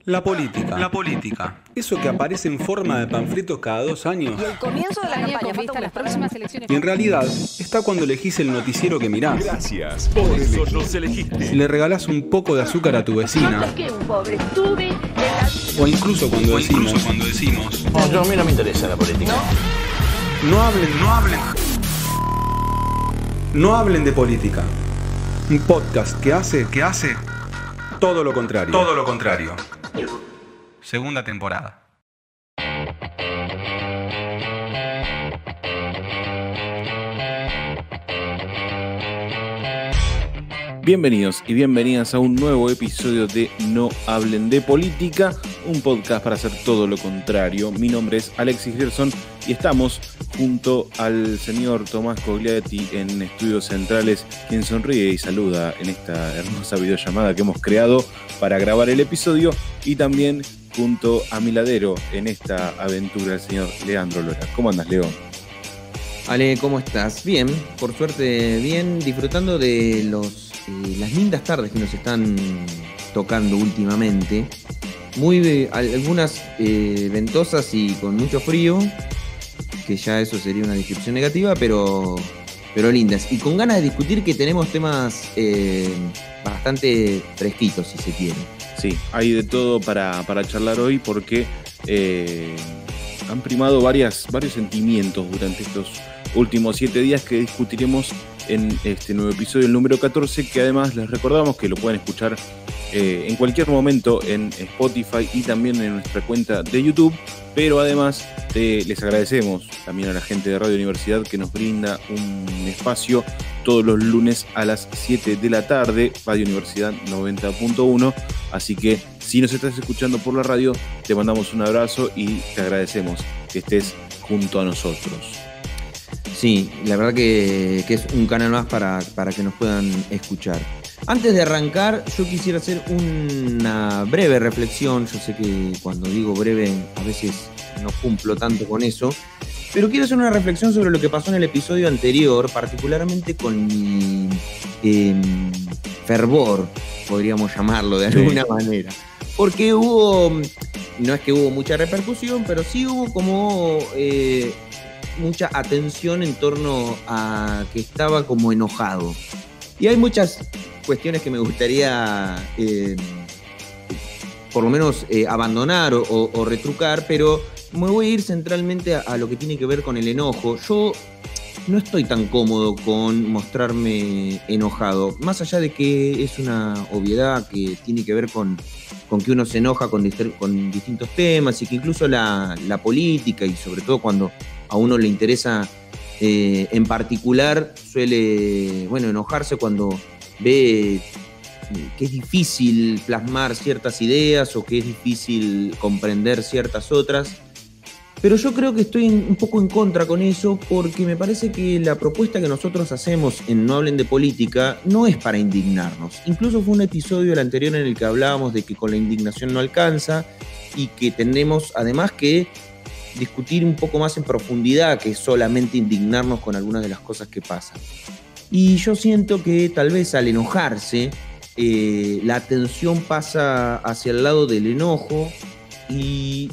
La política. La política. Eso que aparece en forma de panfletos cada 2 años. Y el comienzo de la campaña con vista a las próximas elecciones. Y en realidad está cuando elegís el noticiero que mirás. Gracias, por eso nos elegiste. Si le regalás un poco de azúcar a tu vecina. que un pobre estuve en la... O incluso cuando decimos. No, yo a mí no me interesa la política. No hablen de política. Un podcast que hace todo lo contrario. Todo lo contrario. Segunda temporada. Bienvenidos y bienvenidas a un nuevo episodio de No Hablen de Política, un podcast para hacer todo lo contrario. Mi nombre es Alexis Gerson y estamos junto al señor Tomás Cogliati en Estudios Centrales, quien sonríe y saluda en esta hermosa videollamada que hemos creado para grabar el episodio, y también junto a mi ladero en esta aventura, el señor Leandro Lora. ¿Cómo andas, Leo? Ale, ¿cómo estás? Bien, por suerte bien, disfrutando de las lindas tardes que nos están tocando últimamente. Algunas ventosas y con mucho frío, que ya eso sería una descripción negativa, pero lindas. Y con ganas de discutir, que tenemos temas bastante fresquitos, si se quiere. Sí, hay de todo para charlar hoy porque han primado varios sentimientos durante estos últimos 7 días que discutiremos en este nuevo episodio, el número 14, que además les recordamos que lo pueden escuchar en cualquier momento en Spotify y también en nuestra cuenta de YouTube, pero además les agradecemos también a la gente de Radio Universidad que nos brinda un espacio todos los lunes a las 7 de la tarde, Radio Universidad 90.1, así que si nos estás escuchando por la radio, te mandamos un abrazo y te agradecemos que estés junto a nosotros. Sí, la verdad que es un canal más para que nos puedan escuchar. Antes de arrancar, yo quisiera hacer una breve reflexión. Yo sé que cuando digo breve a veces no cumplo tanto con eso, pero quiero hacer una reflexión sobre lo que pasó en el episodio anterior, particularmente con mi fervor, podríamos llamarlo de alguna manera. Porque no es que hubo mucha repercusión, pero sí hubo como mucha atención en torno a que estaba como enojado. Y hay muchas cuestiones que me gustaría por lo menos abandonar o retrucar, pero me voy a ir centralmente a lo que tiene que ver con el enojo. Yo no estoy tan cómodo con mostrarme enojado, más allá de que es una obviedad que tiene que ver con que uno se enoja con distintos temas, y que incluso la política, y sobre todo cuando a uno le interesa en particular, suele enojarse cuando ve que es difícil plasmar ciertas ideas o que es difícil comprender ciertas otras. Pero yo creo que estoy un poco en contra con eso, porque me parece que la propuesta que nosotros hacemos en No Hablen de Política no es para indignarnos. Incluso fue un episodio el anterior en el que hablábamos de que con la indignación no alcanza, y que tenemos además que discutir un poco más en profundidad que solamente indignarnos con algunas de las cosas que pasan. Y yo siento que tal vez al enojarse, la atención pasa hacia el lado del enojo y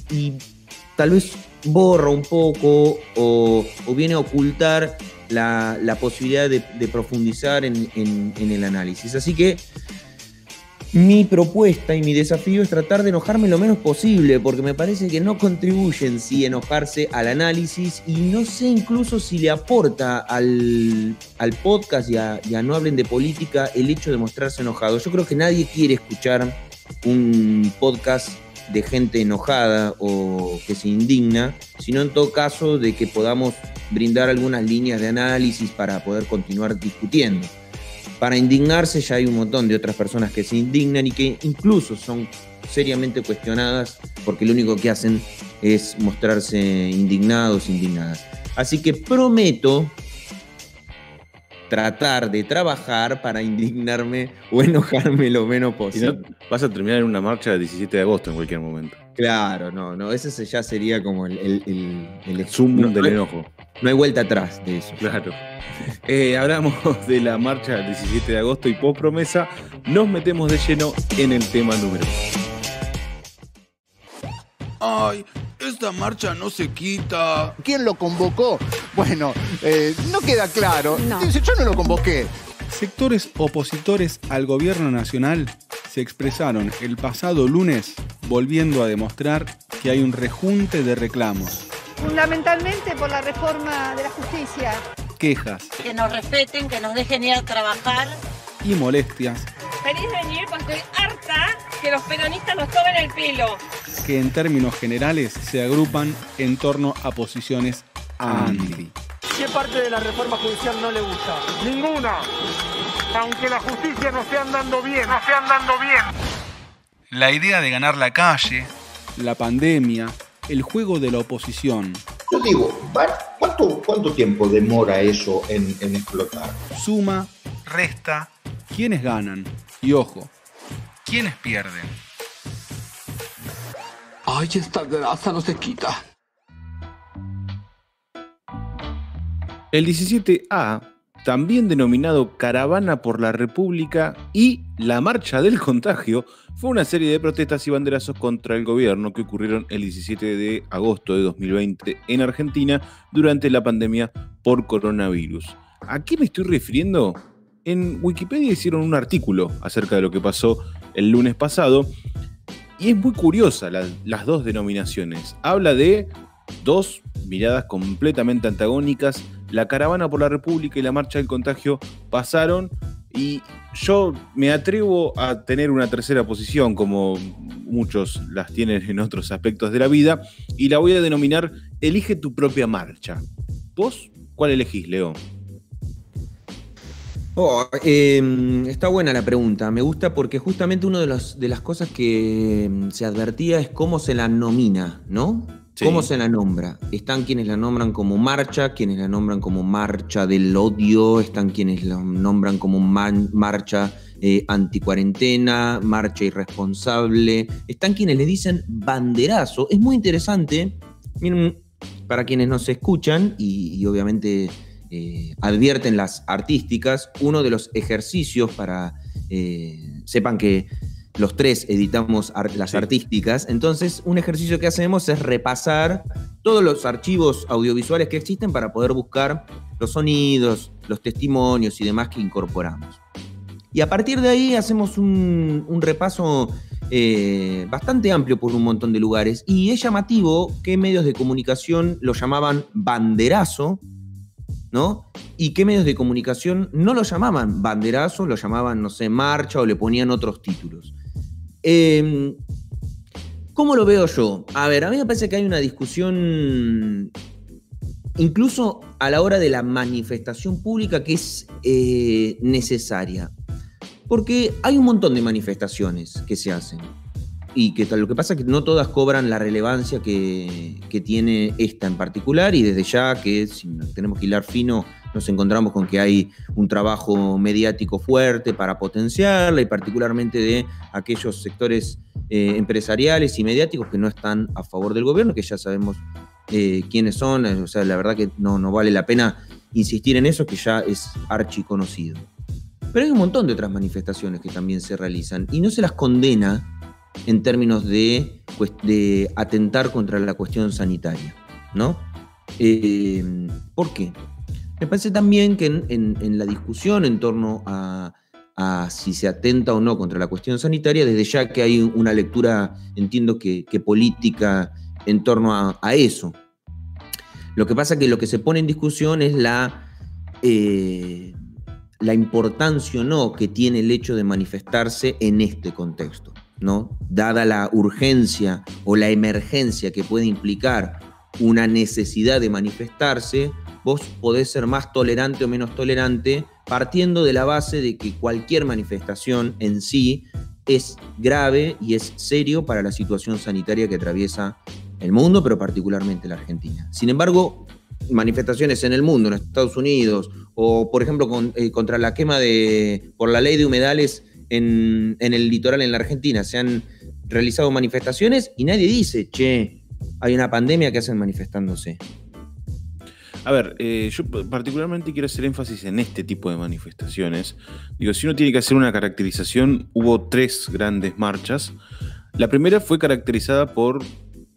tal vez borra un poco o viene a ocultar la posibilidad de profundizar en el análisis. Así que mi propuesta y mi desafío es tratar de enojarme lo menos posible, porque me parece que no contribuye en sí enojarse al análisis, y no sé incluso si le aporta al podcast y a No Hablen de Política el hecho de mostrarse enojado. Yo creo que nadie quiere escuchar un podcast de gente enojada o que se indigna, sino en todo caso de que podamos brindar algunas líneas de análisis para poder continuar discutiendo. Para indignarse ya hay un montón de otras personas que se indignan y que incluso son seriamente cuestionadas, porque lo único que hacen es mostrarse indignados, indignadas. Así que prometo tratar de trabajar para indignarme o enojarme lo menos posible. Y no, vas a terminar en una marcha del 17 de agosto en cualquier momento. Claro, no, ese ya sería como el zoom del enojo. No hay vuelta atrás de eso. Claro. Hablamos de la marcha del 17 de agosto y post promesa, nos metemos de lleno en el tema número 1. ¡Ay, esta marcha no se quita! ¿Quién lo convocó? Bueno, no queda claro. No. Dice, yo no lo convoqué. Sectores opositores al gobierno nacional se expresaron el pasado lunes, volviendo a demostrar que hay un rejunte de reclamos, Fundamentalmente por la reforma de la justicia. quejas Que nos respeten, que nos dejen ir a trabajar. y molestias Feliz de venir porque estoy harta que los peronistas nos tomen el pelo. que en términos generales se agrupan en torno a posiciones anti. ¿Qué parte de la reforma judicial no le gusta? Ninguna. Aunque la justicia no esté andando bien, La idea de ganar la calle, la pandemia, el juego de la oposición, Yo digo, ¿cuánto tiempo demora eso en explotar? suma, resta, quiénes ganan y, ojo, quiénes pierden. Ay, esta grasa no se quita. El 17A, también denominado Caravana por la República y la Marcha del Contagio, fue una serie de protestas y banderazos contra el gobierno que ocurrieron el 17 de agosto de 2020 en Argentina durante la pandemia por coronavirus. ¿A qué me estoy refiriendo? En Wikipedia hicieron un artículo acerca de lo que pasó el lunes pasado y es muy curiosa las dos denominaciones. Habla de dos miradas completamente antagónicas. La Caravana por la República y la Marcha del Contagio pasaron y yo me atrevo a tener una tercera posición, como muchos las tienen en otros aspectos de la vida, y la voy a denominar Elige tu propia marcha. ¿Vos cuál elegís, Leo? Está buena la pregunta. Me gusta porque justamente una de las cosas que se advertía es cómo se la nomina, ¿no? Sí. ¿Cómo se la nombra? Están quienes la nombran como marcha, quienes la nombran como marcha del odio, están quienes la nombran como marcha anticuarentena, marcha irresponsable, están quienes le dicen banderazo. Es muy interesante, miren, para quienes nos escuchan y obviamente advierten las artísticas, uno de los ejercicios para, sepan que los tres editamos las artísticas, entonces un ejercicio que hacemos es repasar todos los archivos audiovisuales que existen para poder buscar los sonidos, los testimonios y demás que incorporamos. Y a partir de ahí hacemos un repaso bastante amplio por un montón de lugares y es llamativo que medios de comunicación lo llamaban banderazo, ¿no? Y qué medios de comunicación no lo llamaban banderazo, lo llamaban, no sé, marcha o le ponían otros títulos. ¿Cómo lo veo yo? A ver, a mí me parece que hay una discusión incluso a la hora de la manifestación pública que es necesaria. Porque hay un montón de manifestaciones que se hacen. Y que lo que pasa es que no todas cobran la relevancia que tiene esta en particular, y desde ya que si tenemos que hilar fino, nos encontramos con que hay un trabajo mediático fuerte para potenciarla, y particularmente de aquellos sectores empresariales y mediáticos que no están a favor del gobierno, que ya sabemos quiénes son. O sea, la verdad que no vale la pena insistir en eso, que ya es archiconocido. Pero hay un montón de otras manifestaciones que también se realizan, y no se las condena en términos de atentar contra la cuestión sanitaria, ¿no? ¿Por qué? Me parece también que en la discusión en torno a si se atenta o no contra la cuestión sanitaria, desde ya que hay una lectura, entiendo que política en torno a eso. Lo que pasa es que lo que se pone en discusión es la importancia o no que tiene el hecho de manifestarse en este contexto, ¿no? Dada la urgencia o la emergencia que puede implicar una necesidad de manifestarse, vos podés ser más tolerante o menos tolerante partiendo de la base de que cualquier manifestación en sí es grave y es serio para la situación sanitaria que atraviesa el mundo, pero particularmente la Argentina. Sin embargo, manifestaciones en el mundo, en Estados Unidos, o por ejemplo contra la quema por la ley de humedales en el litoral en la Argentina, se han realizado manifestaciones y nadie dice, che, hay una pandemia, que hacen manifestándose. A ver, yo particularmente quiero hacer énfasis en este tipo de manifestaciones. Digo, si uno tiene que hacer una caracterización, hubo 3 grandes marchas. La primera fue caracterizada por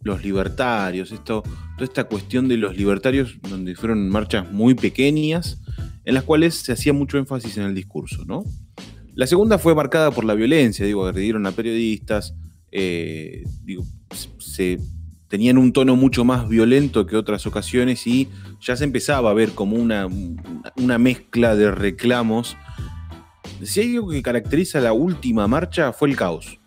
los libertarios, toda esta cuestión de los libertarios, donde fueron marchas muy pequeñas, en las cuales se hacía mucho énfasis en el discurso, ¿no? La segunda fue marcada por la violencia, agredieron a periodistas, tenían un tono mucho más violento que otras ocasiones y ya se empezaba a ver como una mezcla de reclamos. Si hay algo que caracteriza la última marcha fue el caos.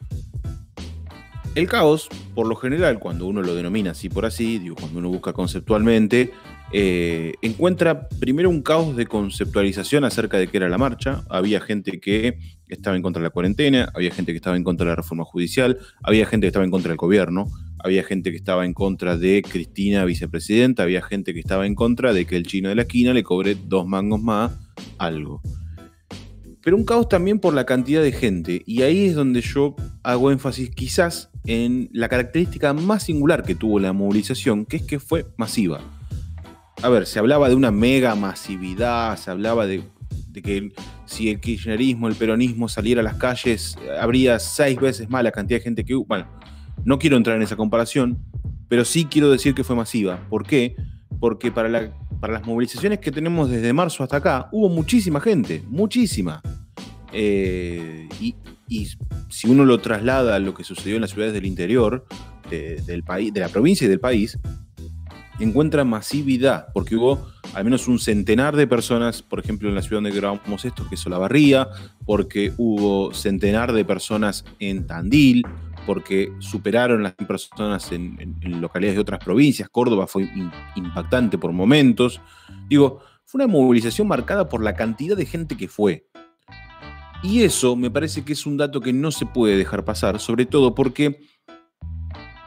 El caos, por lo general, cuando uno lo denomina así por así, cuando uno busca conceptualmente, encuentra primero un caos de conceptualización acerca de qué era la marcha. Había gente que estaba en contra de la cuarentena, había gente que estaba en contra de la reforma judicial, había gente que estaba en contra del gobierno, había gente que estaba en contra de Cristina, vicepresidenta, había gente que estaba en contra de que el chino de la esquina le cobre 2 mangos más algo. Pero un caos también por la cantidad de gente, y ahí es donde yo hago énfasis quizás en la característica más singular que tuvo la movilización, que es que fue masiva. A ver, se hablaba de una mega masividad, se hablaba de que si el kirchnerismo, el peronismo saliera a las calles, habría 6 veces más la cantidad de gente que hubo. Bueno, no quiero entrar en esa comparación, pero sí quiero decir que fue masiva. ¿Por qué? Porque para las movilizaciones que tenemos desde marzo hasta acá, hubo muchísima gente, muchísima. Y si uno lo traslada a lo que sucedió en las ciudades del interior del país, de la provincia y del país, encuentra masividad, porque hubo al menos un centenar de personas, por ejemplo, en la ciudad donde grabamos esto, que es Olavarría, porque hubo centenar de personas en Tandil, porque superaron las personas en localidades de otras provincias. Córdoba fue impactante por momentos. Fue una movilización marcada por la cantidad de gente que fue. Y eso me parece que es un dato que no se puede dejar pasar, sobre todo porque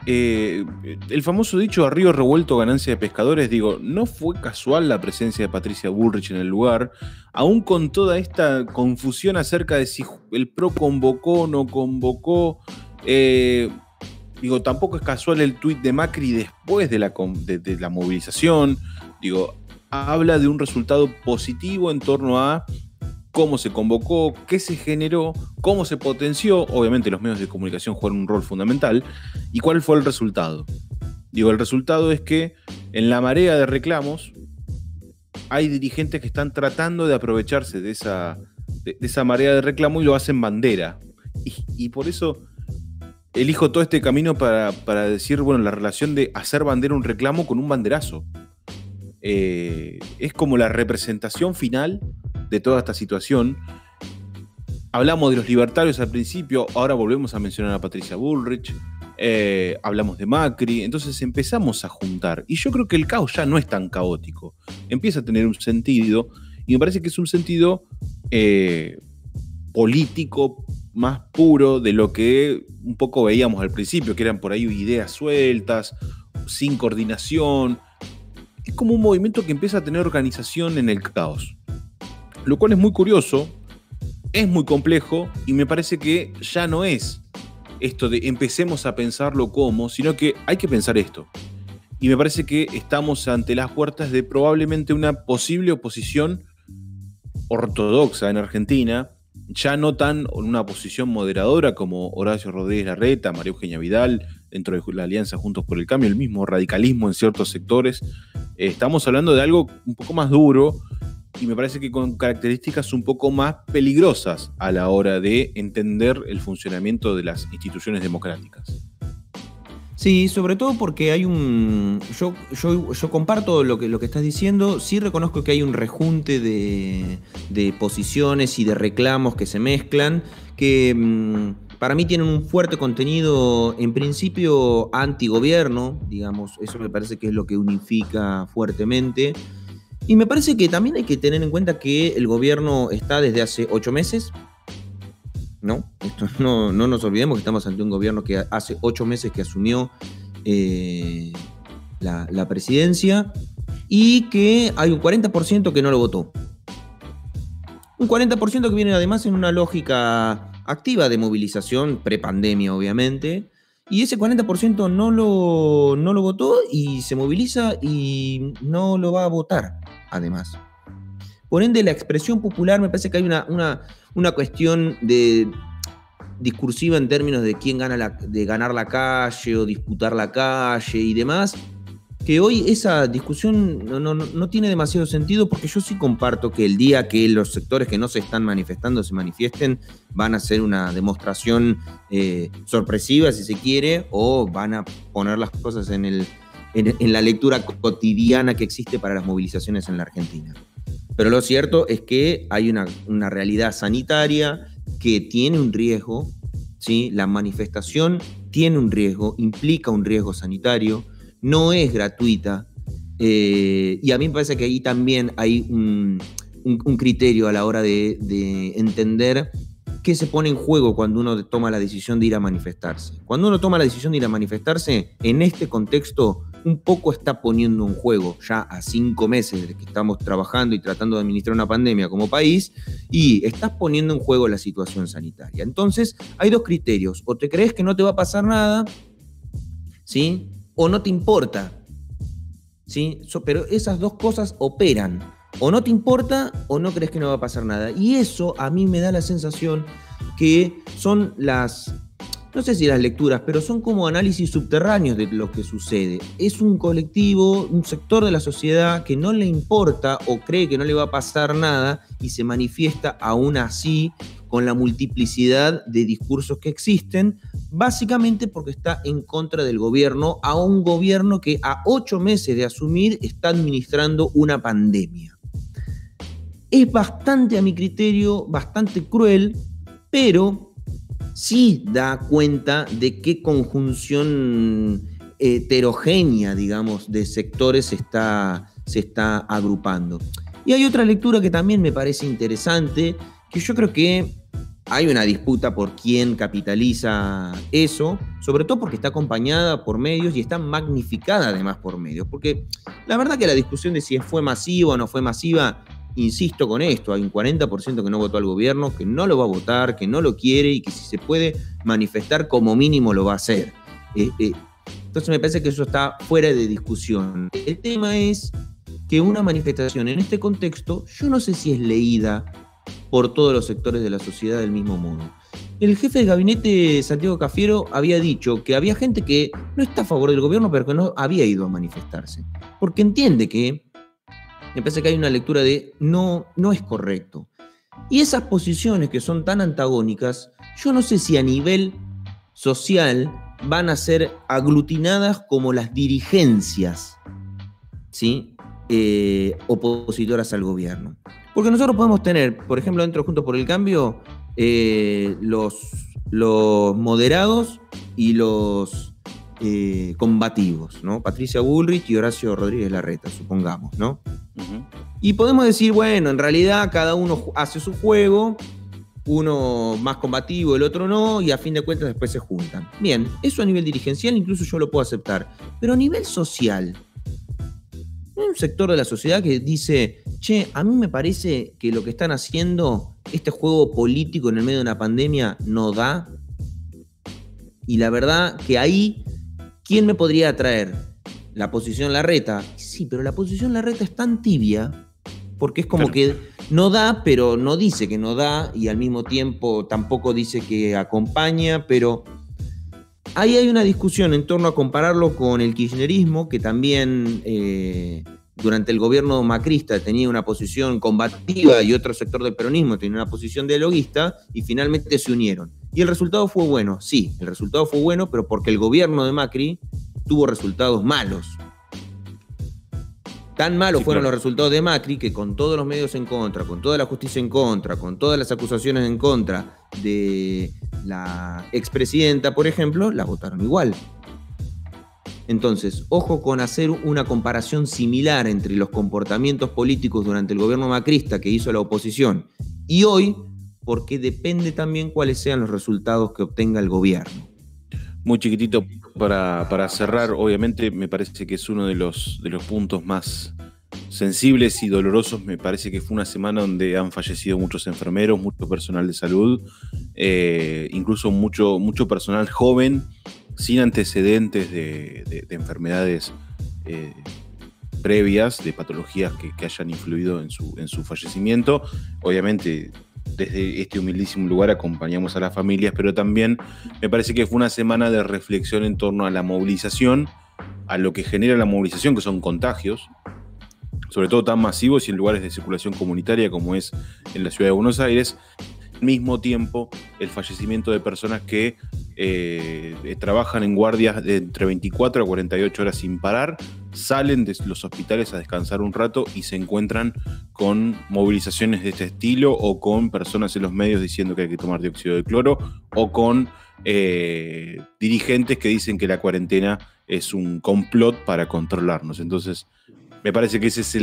el famoso dicho a río revuelto ganancia de pescadores, no fue casual la presencia de Patricia Bullrich en el lugar, aún con toda esta confusión acerca de si el PRO convocó o no convocó. Tampoco es casual el tuit de Macri después de la movilización. Habla de un resultado positivo en torno a cómo se convocó, qué se generó, cómo se potenció. Obviamente los medios de comunicación juegan un rol fundamental. ¿Y cuál fue el resultado? El resultado es que en la marea de reclamos hay dirigentes que están tratando de aprovecharse de esa marea de reclamo y lo hacen bandera. Y por eso elijo todo este camino para decir, la relación de hacer bandera un reclamo con un banderazo. Es como la representación final de toda esta situación. Hablamos de los libertarios al principio, ahora volvemos a mencionar a Patricia Bullrich, hablamos de Macri, entonces empezamos a juntar. Y yo creo que el caos ya no es tan caótico, empieza a tener un sentido, y me parece que es un sentido político más puro de lo que un poco veíamos al principio, que eran por ahí ideas sueltas, sin coordinación. Es como un movimiento que empieza a tener organización en el caos, lo cual es muy curioso, es muy complejo, y me parece que ya no es esto de empecemos a pensarlo como, sino que hay que pensar esto. Y me parece que estamos ante las puertas de probablemente una posible oposición ortodoxa en Argentina, ya no tan en una posición moderadora como Horacio Rodríguez Larreta, María Eugenia Vidal, dentro de la Alianza Juntos por el Cambio, el mismo radicalismo en ciertos sectores. Estamos hablando de algo un poco más duro, y me parece que con características un poco más peligrosas a la hora de entender el funcionamiento de las instituciones democráticas. Sí, sobre todo porque hay yo comparto lo que estás diciendo. Sí reconozco que hay un rejunte de posiciones y de reclamos que se mezclan, que para mí tienen un fuerte contenido, en principio antigobierno, eso me parece que es lo que unifica fuertemente. Y me parece que también hay que tener en cuenta que el gobierno está desde hace 8 meses. No nos olvidemos que estamos ante un gobierno que hace 8 meses que asumió la presidencia, y que hay un 40% que no lo votó. Un 40% que viene además en una lógica activa de movilización, prepandemia obviamente, y ese 40% no lo votó y se moviliza y no lo va a votar además. Por ende, la expresión popular, me parece que hay una cuestión de discursiva en términos de quién de ganar la calle o disputar la calle y demás, que hoy esa discusión no tiene demasiado sentido, porque yo sí comparto que el día que los sectores que no se están manifestando se manifiesten, van a hacer una demostración sorpresiva, si se quiere, o van a poner las cosas en la lectura cotidiana que existe para las movilizaciones en la Argentina. Pero lo cierto es que hay una realidad sanitaria que tiene un riesgo, ¿sí? La manifestación tiene un riesgo, implica un riesgo sanitario, no es gratuita, y a mí me parece que ahí también hay un criterio a la hora de entender qué se pone en juego cuando uno toma la decisión de ir a manifestarse. Cuando uno toma la decisión de ir a manifestarse, en este contexto, un poco está poniendo en juego, ya a 5 meses de que estamos trabajando y tratando de administrar una pandemia como país, y estás poniendo en juego la situación sanitaria. Entonces, hay 2 criterios: o te crees que no te va a pasar nada, ¿sí? O no te importa, ¿sí? Pero esas 2 cosas operan. O no te importa o no crees que no va a pasar nada. Y eso a mí me da la sensación que son no sé si las lecturas, pero son como análisis subterráneos de lo que sucede. Es un colectivo, un sector de la sociedad que no le importa o cree que no le va a pasar nada y se manifiesta aún así con la multiplicidad de discursos que existen, básicamente porque está en contra del gobierno, a un gobierno que a 8 meses de asumir está administrando una pandemia. Es bastante, a mi criterio, bastante cruel, pero sí da cuenta de qué conjunción heterogénea, digamos, de sectores se está agrupando. Y hay otra lectura que también me parece interesante, que yo creo que hay una disputa por quién capitaliza eso, sobre todo porque está acompañada por medios y está magnificada además por medios, porque la verdad que la discusión de si fue masiva o no fue masiva, insisto con esto, hay un 40% que no votó al gobierno, que no lo va a votar, que no lo quiere y que si se puede manifestar como mínimo lo va a hacer. Entonces me parece que eso está fuera de discusión. El tema es que una manifestación en este contexto, yo no sé si es leída por todos los sectores de la sociedad del mismo modo. El jefe de gabinete, Santiago Cafiero, había dicho que había gente que no está a favor del gobierno, pero que no había ido a manifestarse, porque entiende que, me parece que hay una lectura de no es correcto. Y esas posiciones que son tan antagónicas, yo no sé si a nivel social van a ser aglutinadas como las dirigencias, ¿sí? Opositoras al gobierno. Porque nosotros podemos tener, por ejemplo, dentro de Juntos por el Cambio, los moderados y los combativos, ¿no? Patricia Bullrich y Horacio Rodríguez Larreta, supongamos, ¿no? Uh-huh. Y podemos decir, bueno, en realidad cada uno hace su juego, uno más combativo, el otro no, y a fin de cuentas después se juntan. Bien, eso a nivel dirigencial incluso yo lo puedo aceptar, pero a nivel social, hay un sector de la sociedad que dice, che, a mí me parece que lo que están haciendo, este juego político en el medio de una pandemia, no da. Y la verdad que ahí, ¿quién me podría atraer? La posición Larreta. Sí, pero la posición Larreta es tan tibia, porque es como que no da, pero no dice que no da, y al mismo tiempo tampoco dice que acompaña, pero ahí hay una discusión en torno a compararlo con el kirchnerismo, que también durante el gobierno macrista tenía una posición combativa y otro sector del peronismo tenía una posición dialoguista, y finalmente se unieron. Y el resultado fue bueno, sí, el resultado fue bueno, pero porque el gobierno de Macri tuvo resultados malos. Tan malos fueron los resultados de Macri que con todos los medios en contra, con toda la justicia en contra, con todas las acusaciones en contra de la expresidenta, por ejemplo, la votaron igual. Entonces, ojo con hacer una comparación similar entre los comportamientos políticos durante el gobierno macrista que hizo la oposición y hoy, porque depende también cuáles sean los resultados que obtenga el gobierno. Muy chiquitito para cerrar, obviamente me parece que es uno de los puntos más sensibles y dolorosos. Me parece que fue una semana donde han fallecido muchos enfermeros, mucho personal de salud, incluso mucho personal joven, sin antecedentes de enfermedades previas, de patologías que hayan influido en su fallecimiento. Obviamente desde este humildísimo lugar acompañamos a las familias, pero también me parece que fue una semana de reflexión en torno a la movilización, a lo que genera la movilización, que son contagios, sobre todo tan masivos y en lugares de circulación comunitaria como es en la ciudad de Buenos Aires. Al mismo tiempo, el fallecimiento de personas que trabajan en guardias de entre 24 a 48 horas sin parar, salen de los hospitales a descansar un rato y se encuentran con movilizaciones de este estilo, o con personas en los medios diciendo que hay que tomar dióxido de cloro, o con dirigentes que dicen que la cuarentena es un complot para controlarnos. Entonces, me parece que ese es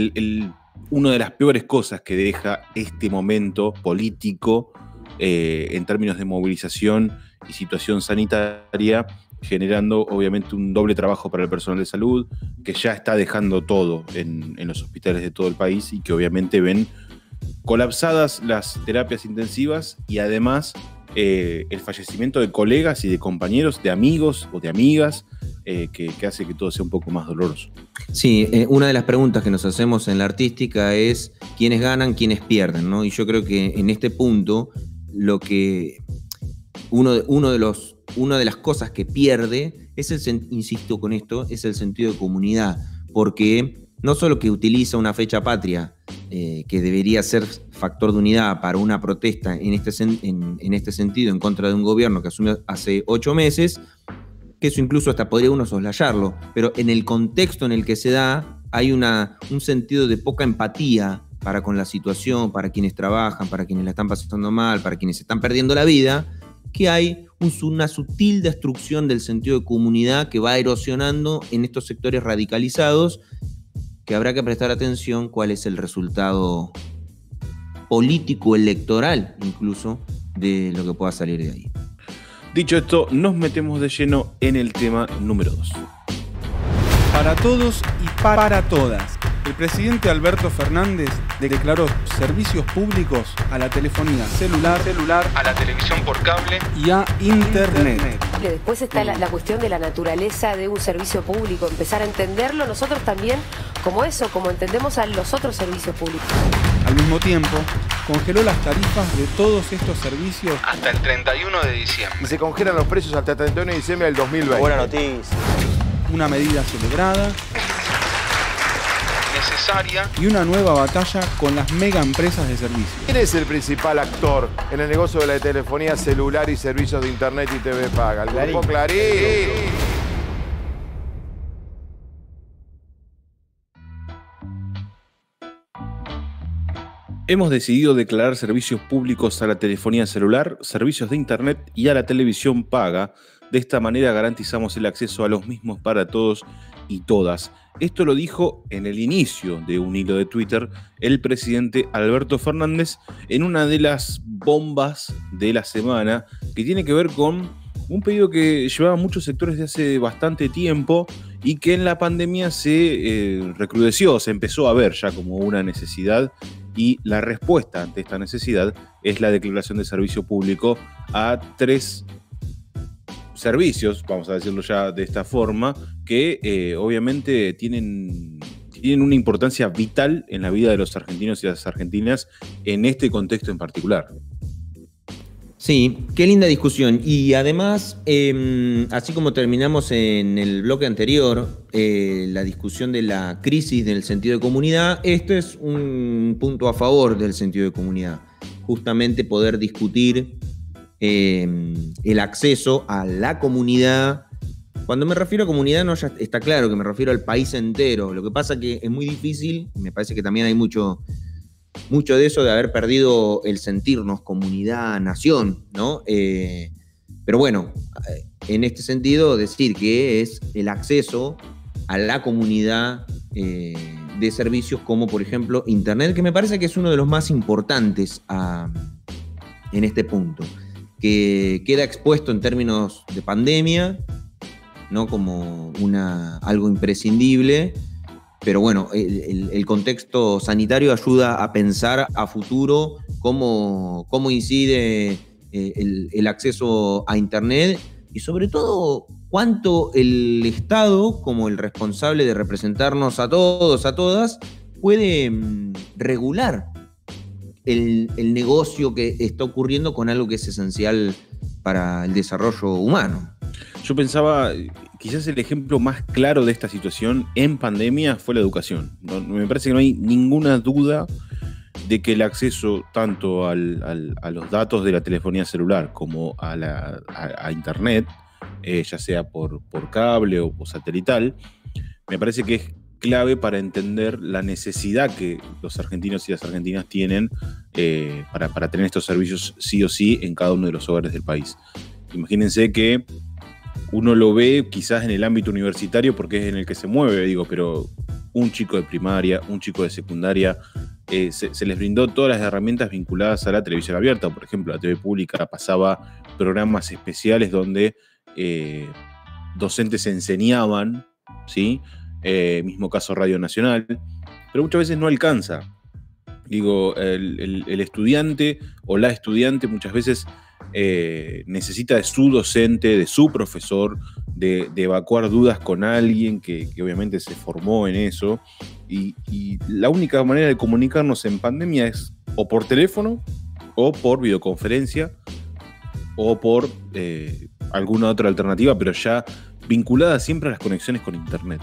una de las peores cosas que deja este momento político en términos de movilización y situación sanitaria, generando obviamente un doble trabajo para el personal de salud, que ya está dejando todo en los hospitales de todo el país y que obviamente ven colapsadas las terapias intensivas, y además el fallecimiento de colegas y de compañeros, de amigos o de amigas, que hace que todo sea un poco más doloroso. Sí, una de las preguntas que nos hacemos en la artística es quiénes ganan, quiénes pierden, ¿no? Y yo creo que en este punto una de las cosas que pierde es insisto con esto, es el sentido de comunidad, porque no solo que utiliza una fecha patria que debería ser factor de unidad para una protesta en este sentido en contra de un gobierno que asumió hace 8 meses, que eso incluso hasta podría uno soslayarlo, pero en el contexto en el que se da hay un sentido de poca empatía para con la situación, para quienes trabajan, para quienes la están pasando mal, para quienes están perdiendo la vida, que hay una sutil destrucción del sentido de comunidad que va erosionando en estos sectores radicalizados, que habrá que prestar atención cuál es el resultado político, electoral incluso, de lo que pueda salir de ahí. Dicho esto, nos metemos de lleno en el tema número 2. Para todos y para todas. El presidente Alberto Fernández declaró servicios públicos a la telefonía celular, a la televisión por cable y a Internet. Después está la cuestión de la naturaleza de un servicio público, empezar a entenderlo nosotros también como eso, como entendemos a los otros servicios públicos. Al mismo tiempo, congeló las tarifas de todos estos servicios hasta el 31 de diciembre. Y se congelan los precios hasta el 31 de diciembre del 2020. Buena noticia. Una medida celebrada, necesaria y una nueva batalla con las mega empresas de servicios. ¿Quién es el principal actor en el negocio de la telefonía celular y servicios de internet y TV paga? El Grupo Clarín. Hemos decidido declarar servicios públicos a la telefonía celular, servicios de internet y a la televisión paga. De esta manera garantizamos el acceso a los mismos para todos y todas. Esto lo dijo en el inicio de un hilo de Twitter el presidente Alberto Fernández en una de las bombas de la semana, que tiene que ver con un pedido que llevaban muchos sectores de hace bastante tiempo y que en la pandemia se recrudeció, se empezó a ver ya como una necesidad, y la respuesta ante esta necesidad es la declaración de servicio público a 3 servicios, vamos a decirlo ya de esta forma, que obviamente tienen una importancia vital en la vida de los argentinos y las argentinas en este contexto en particular. Sí, qué linda discusión. Y además, así como terminamos en el bloque anterior, la discusión de la crisis del sentido de comunidad, esto es un punto a favor del sentido de comunidad. Justamente poder discutir el acceso a la comunidad. Cuando me refiero a comunidad, no, ya está claro que me refiero al país entero. Lo que pasa que es muy difícil, me parece que también hay mucho de eso de haber perdido el sentirnos comunidad, nación, ¿no? Pero bueno, en este sentido decir que es el acceso a la comunidad de servicios como por ejemplo Internet, que me parece que es uno de los más importantes en este punto, que queda expuesto en términos de pandemia, ¿no? Como algo imprescindible. Pero bueno, el contexto sanitario ayuda a pensar a futuro cómo incide el acceso a Internet y sobre todo cuánto el Estado, como el responsable de representarnos a todos, a todas, puede regular el negocio que está ocurriendo con algo que es esencial para el desarrollo humano. Yo pensaba, quizás el ejemplo más claro de esta situación en pandemia fue la educación. Me parece que no hay ninguna duda de que el acceso tanto a los datos de la telefonía celular como a Internet, ya sea por cable o por satelital, me parece que es clave para entender la necesidad que los argentinos y las argentinas tienen para tener estos servicios sí o sí en cada uno de los hogares del país. Imagínense que uno lo ve quizás en el ámbito universitario porque es en el que se mueve, pero un chico de primaria, un chico de secundaria, se les brindó todas las herramientas vinculadas a la televisión abierta. Por ejemplo, la TV pública pasaba programas especiales donde docentes enseñaban, ¿sí? Mismo caso Radio Nacional, pero muchas veces no alcanza. El estudiante o la estudiante muchas veces necesita de su docente, de su profesor, de evacuar dudas con alguien que obviamente se formó en eso, y la única manera de comunicarnos en pandemia es o por teléfono, o por videoconferencia, o por alguna otra alternativa, pero ya vinculada siempre a las conexiones con Internet.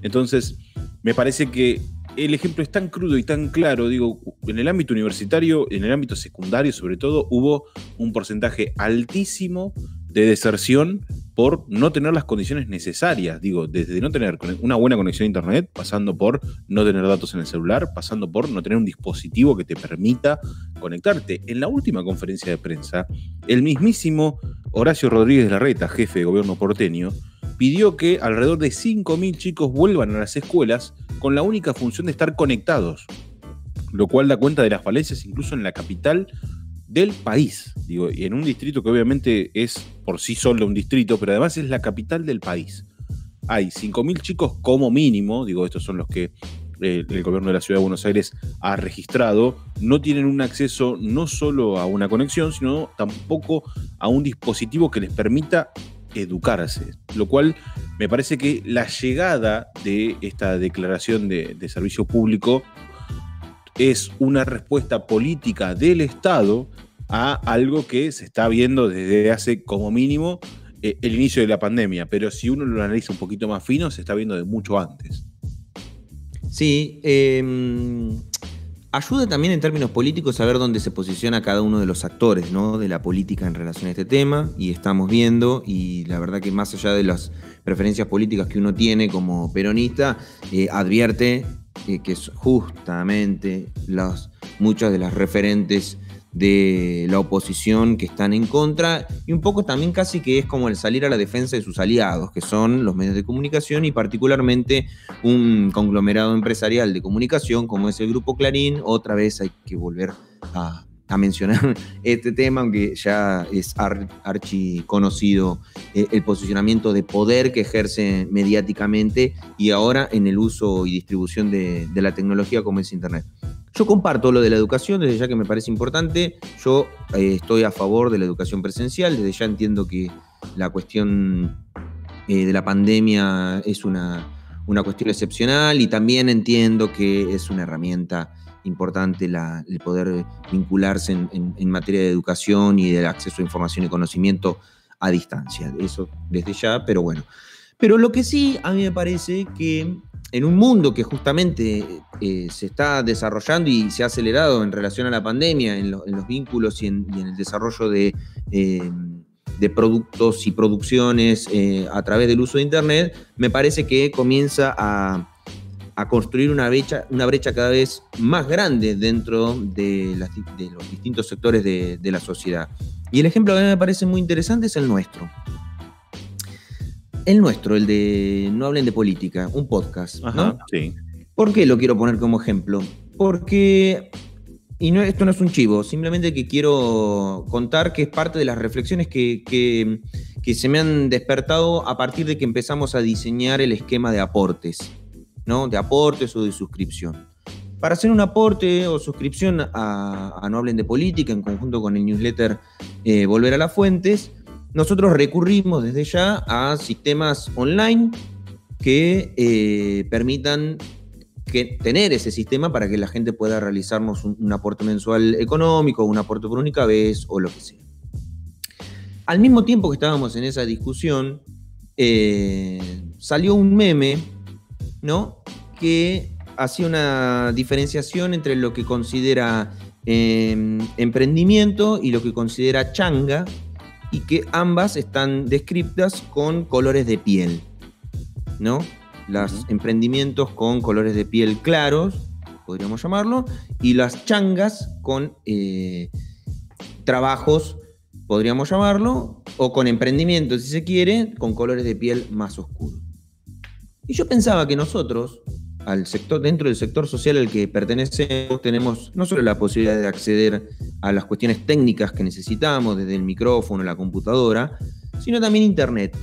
Entonces, me parece que el ejemplo es tan crudo y tan claro. En el ámbito universitario, en el ámbito secundario sobre todo, hubo un porcentaje altísimo de deserción por no tener las condiciones necesarias. Desde no tener una buena conexión a Internet, pasando por no tener datos en el celular, pasando por no tener un dispositivo que te permita conectarte. En la última conferencia de prensa, el mismísimo Horacio Rodríguez Larreta, jefe de gobierno porteño, pidió que alrededor de 5.000 chicos vuelvan a las escuelas con la única función de estar conectados, lo cual da cuenta de las falencias incluso en la capital del país, y en un distrito que obviamente es por sí solo un distrito, pero además es la capital del país. Hay 5.000 chicos como mínimo, estos son los que el gobierno de la Ciudad de Buenos Aires ha registrado, no tienen un acceso no solo a una conexión, sino tampoco a un dispositivo que les permita educarse, lo cual me parece que la llegada de esta declaración de servicio público es una respuesta política del Estado a algo que se está viendo desde hace como mínimo el inicio de la pandemia, pero si uno lo analiza un poquito más fino, se está viendo de mucho antes. Sí, ayuda también en términos políticos a ver dónde se posiciona cada uno de los actores, ¿no?, de la política en relación a este tema, y estamos viendo, y la verdad que más allá de las preferencias políticas que uno tiene como peronista, advierte que es justamente muchas de las referentes de la oposición que están en contra, y un poco también casi que es como el salir a la defensa de sus aliados, que son los medios de comunicación y particularmente un conglomerado empresarial de comunicación como es el Grupo Clarín. Otra vez hay que volver a mencionar este tema, aunque ya es archi conocido el posicionamiento de poder que ejerce mediáticamente y ahora en el uso y distribución de la tecnología como es Internet. Yo comparto lo de la educación, desde ya que me parece importante. Yo estoy a favor de la educación presencial, desde ya entiendo que la cuestión de la pandemia es una cuestión excepcional, y también entiendo que es una herramienta importante el poder vincularse en materia de educación y del acceso a información y conocimiento a distancia. Eso desde ya, pero bueno. Pero lo que sí a mí me parece que en un mundo que justamente se está desarrollando y se ha acelerado en relación a la pandemia, en los vínculos y en el desarrollo de productos y producciones a través del uso de Internet, me parece que comienza a construir una brecha cada vez más grande dentro de los distintos sectores de la sociedad. Y el ejemplo que a mí me parece muy interesante es el nuestro. El de No Hablen de Política, un podcast, ¿no? Ajá, sí. ¿Por qué lo quiero poner como ejemplo? Porque, esto no es un chivo, simplemente que quiero contar que es parte de las reflexiones que se me han despertado a partir de que empezamos a diseñar el esquema de aportes, ¿no? De aportes o de suscripción. Para hacer un aporte o suscripción a No Hablen de Política, en conjunto con el newsletter Volver a las Fuentes, nosotros recurrimos desde ya a sistemas online que permitan que tener ese sistema para que la gente pueda realizarnos un aporte mensual económico, un aporte por única vez o lo que sea. Al mismo tiempo que estábamos en esa discusión, salió un meme, ¿no?, que hacía una diferenciación entre lo que considera emprendimiento y lo que considera changa, y que ambas están descritas con colores de piel, ¿no? Los emprendimientos con colores de piel claros, podríamos llamarlo, y las changas con trabajos, podríamos llamarlo, o con emprendimientos, si se quiere, con colores de piel más oscuros. Y yo pensaba que nosotros, dentro del sector social al que pertenecemos, tenemos no solo la posibilidad de acceder a las cuestiones técnicas que necesitamos, desde el micrófono, la computadora, sino también Internet.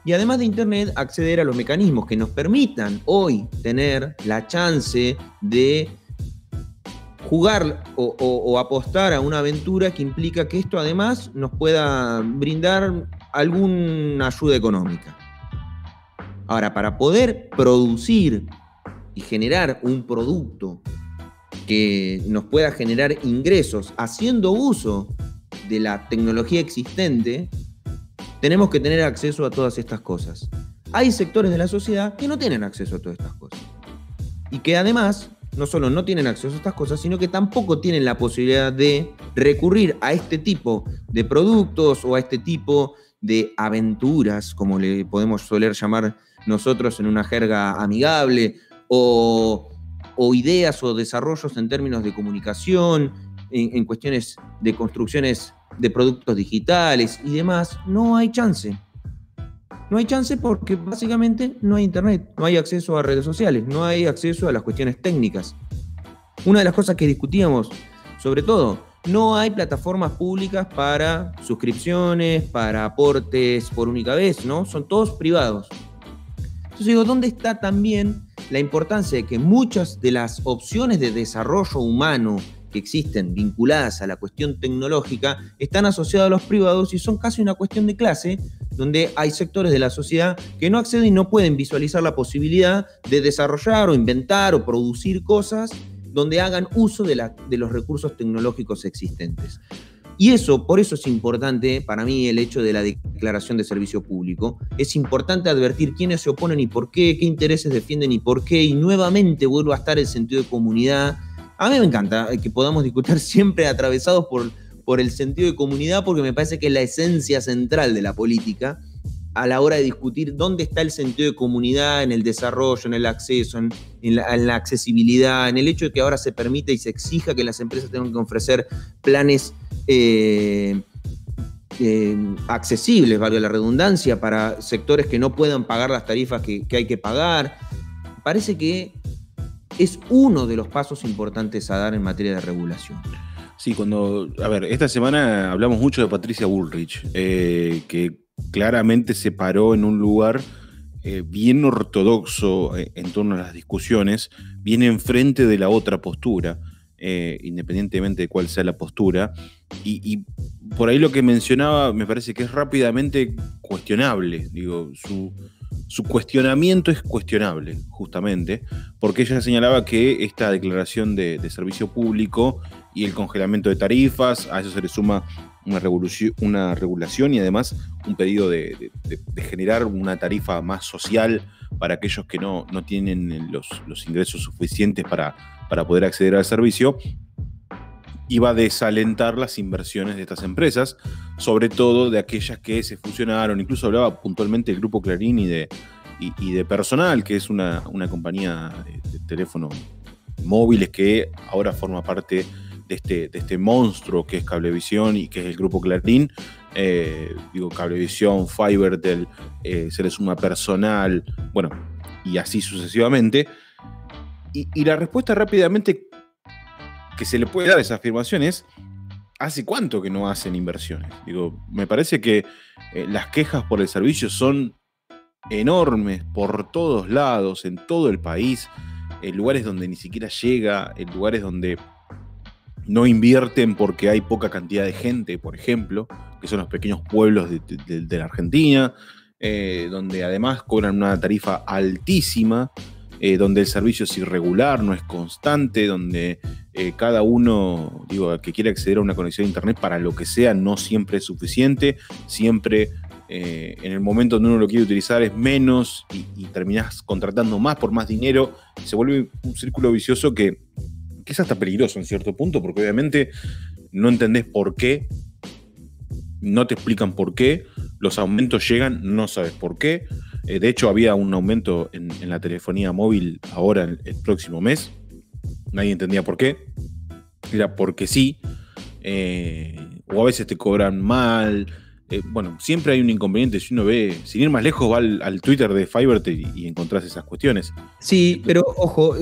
Y además de Internet, acceder a los mecanismos que nos permitan hoy tener la chance de jugar o apostar a una aventura que implica que esto además nos pueda brindar alguna ayuda económica. Ahora, para poder producir y generar un producto que nos pueda generar ingresos haciendo uso de la tecnología existente, tenemos que tener acceso a todas estas cosas. Hay sectores de la sociedad que no tienen acceso a todas estas cosas. Y que además, no solo no tienen acceso a estas cosas, sino que tampoco tienen la posibilidad de recurrir a este tipo de productos o a este tipo de aventuras, como le podemos soler llamar nosotros en una jerga amigable, o ideas o desarrollos en términos de comunicación, en cuestiones de construcciones de productos digitales y demás. No hay chance. No hay chance porque básicamente no hay internet, no hay acceso a redes sociales, no hay acceso a las cuestiones técnicas. Una de las cosas que discutíamos, sobre todo, no hay plataformas públicas para suscripciones, para aportes por única vez, ¿no? Son todos privados. Entonces digo, ¿dónde está también la importancia de que muchas de las opciones de desarrollo humano que existen vinculadas a la cuestión tecnológica están asociadas a los privados y son casi una cuestión de clase, donde hay sectores de la sociedad que no acceden y no pueden visualizar la posibilidad de desarrollar o inventar o producir cosas donde hagan uso de los recursos tecnológicos existentes. Y por eso es importante para mí el hecho de la declaración de servicio público. Es importante advertir quiénes se oponen y por qué intereses defienden y por qué, y nuevamente vuelve a estar el sentido de comunidad. A mí me encanta que podamos discutir siempre atravesados por el sentido de comunidad, porque me parece que es la esencia central de la política a la hora de discutir dónde está el sentido de comunidad en el desarrollo, en el acceso, en la accesibilidad, en el hecho de que ahora se permite y se exija que las empresas tengan que ofrecer planes accesibles, valga la redundancia, para sectores que no puedan pagar las tarifas que hay que pagar. Parece que es uno de los pasos importantes a dar en materia de regulación. Sí, esta semana hablamos mucho de Patricia Bullrich, que claramente se paró en un lugar bien ortodoxo en torno a las discusiones, bien enfrente de la otra postura, independientemente de cuál sea la postura, y por ahí lo que mencionaba me parece que es rápidamente cuestionable. Digo, su cuestionamiento es cuestionable, justamente, porque ella señalaba que esta declaración de servicio público y el congelamiento de tarifas, a eso se le suma una regulación y además un pedido de generar una tarifa más social para aquellos que no tienen los ingresos suficientes para poder acceder al servicio, iba a desalentar las inversiones de estas empresas, sobre todo de aquellas que se fusionaron. Incluso hablaba puntualmente del Grupo Clarín y de Personal, que es una compañía de teléfonos móviles que ahora forma parte de este monstruo que es Cablevisión y que es el Grupo Clarín. Cablevisión, Fibertel, se le suma Personal, bueno, y así sucesivamente. Y la respuesta rápidamente que se le puede dar a esa afirmación es: ¿hace cuánto que no hacen inversiones? Me parece que las quejas por el servicio son enormes por todos lados, en todo el país, en lugares donde ni siquiera llega, en lugares donde no invierten porque hay poca cantidad de gente, por ejemplo, que son los pequeños pueblos de la Argentina, donde además cobran una tarifa altísima, donde el servicio es irregular, no es constante, donde cada uno, que quiere acceder a una conexión a internet para lo que sea, no siempre es suficiente, siempre en el momento donde uno lo quiere utilizar es menos y terminás contratando más por más dinero. Se vuelve un círculo vicioso que es hasta peligroso en cierto punto, porque obviamente no entendés por qué, no te explican por qué, los aumentos llegan, no sabes por qué. De hecho, había un aumento en la telefonía móvil ahora el próximo mes. Nadie entendía por qué. Era porque sí. O a veces te cobran mal. Bueno, siempre hay un inconveniente. Si uno ve, sin ir más lejos, va al Twitter de Fiverr y encontrás esas cuestiones. Sí, pero ojo,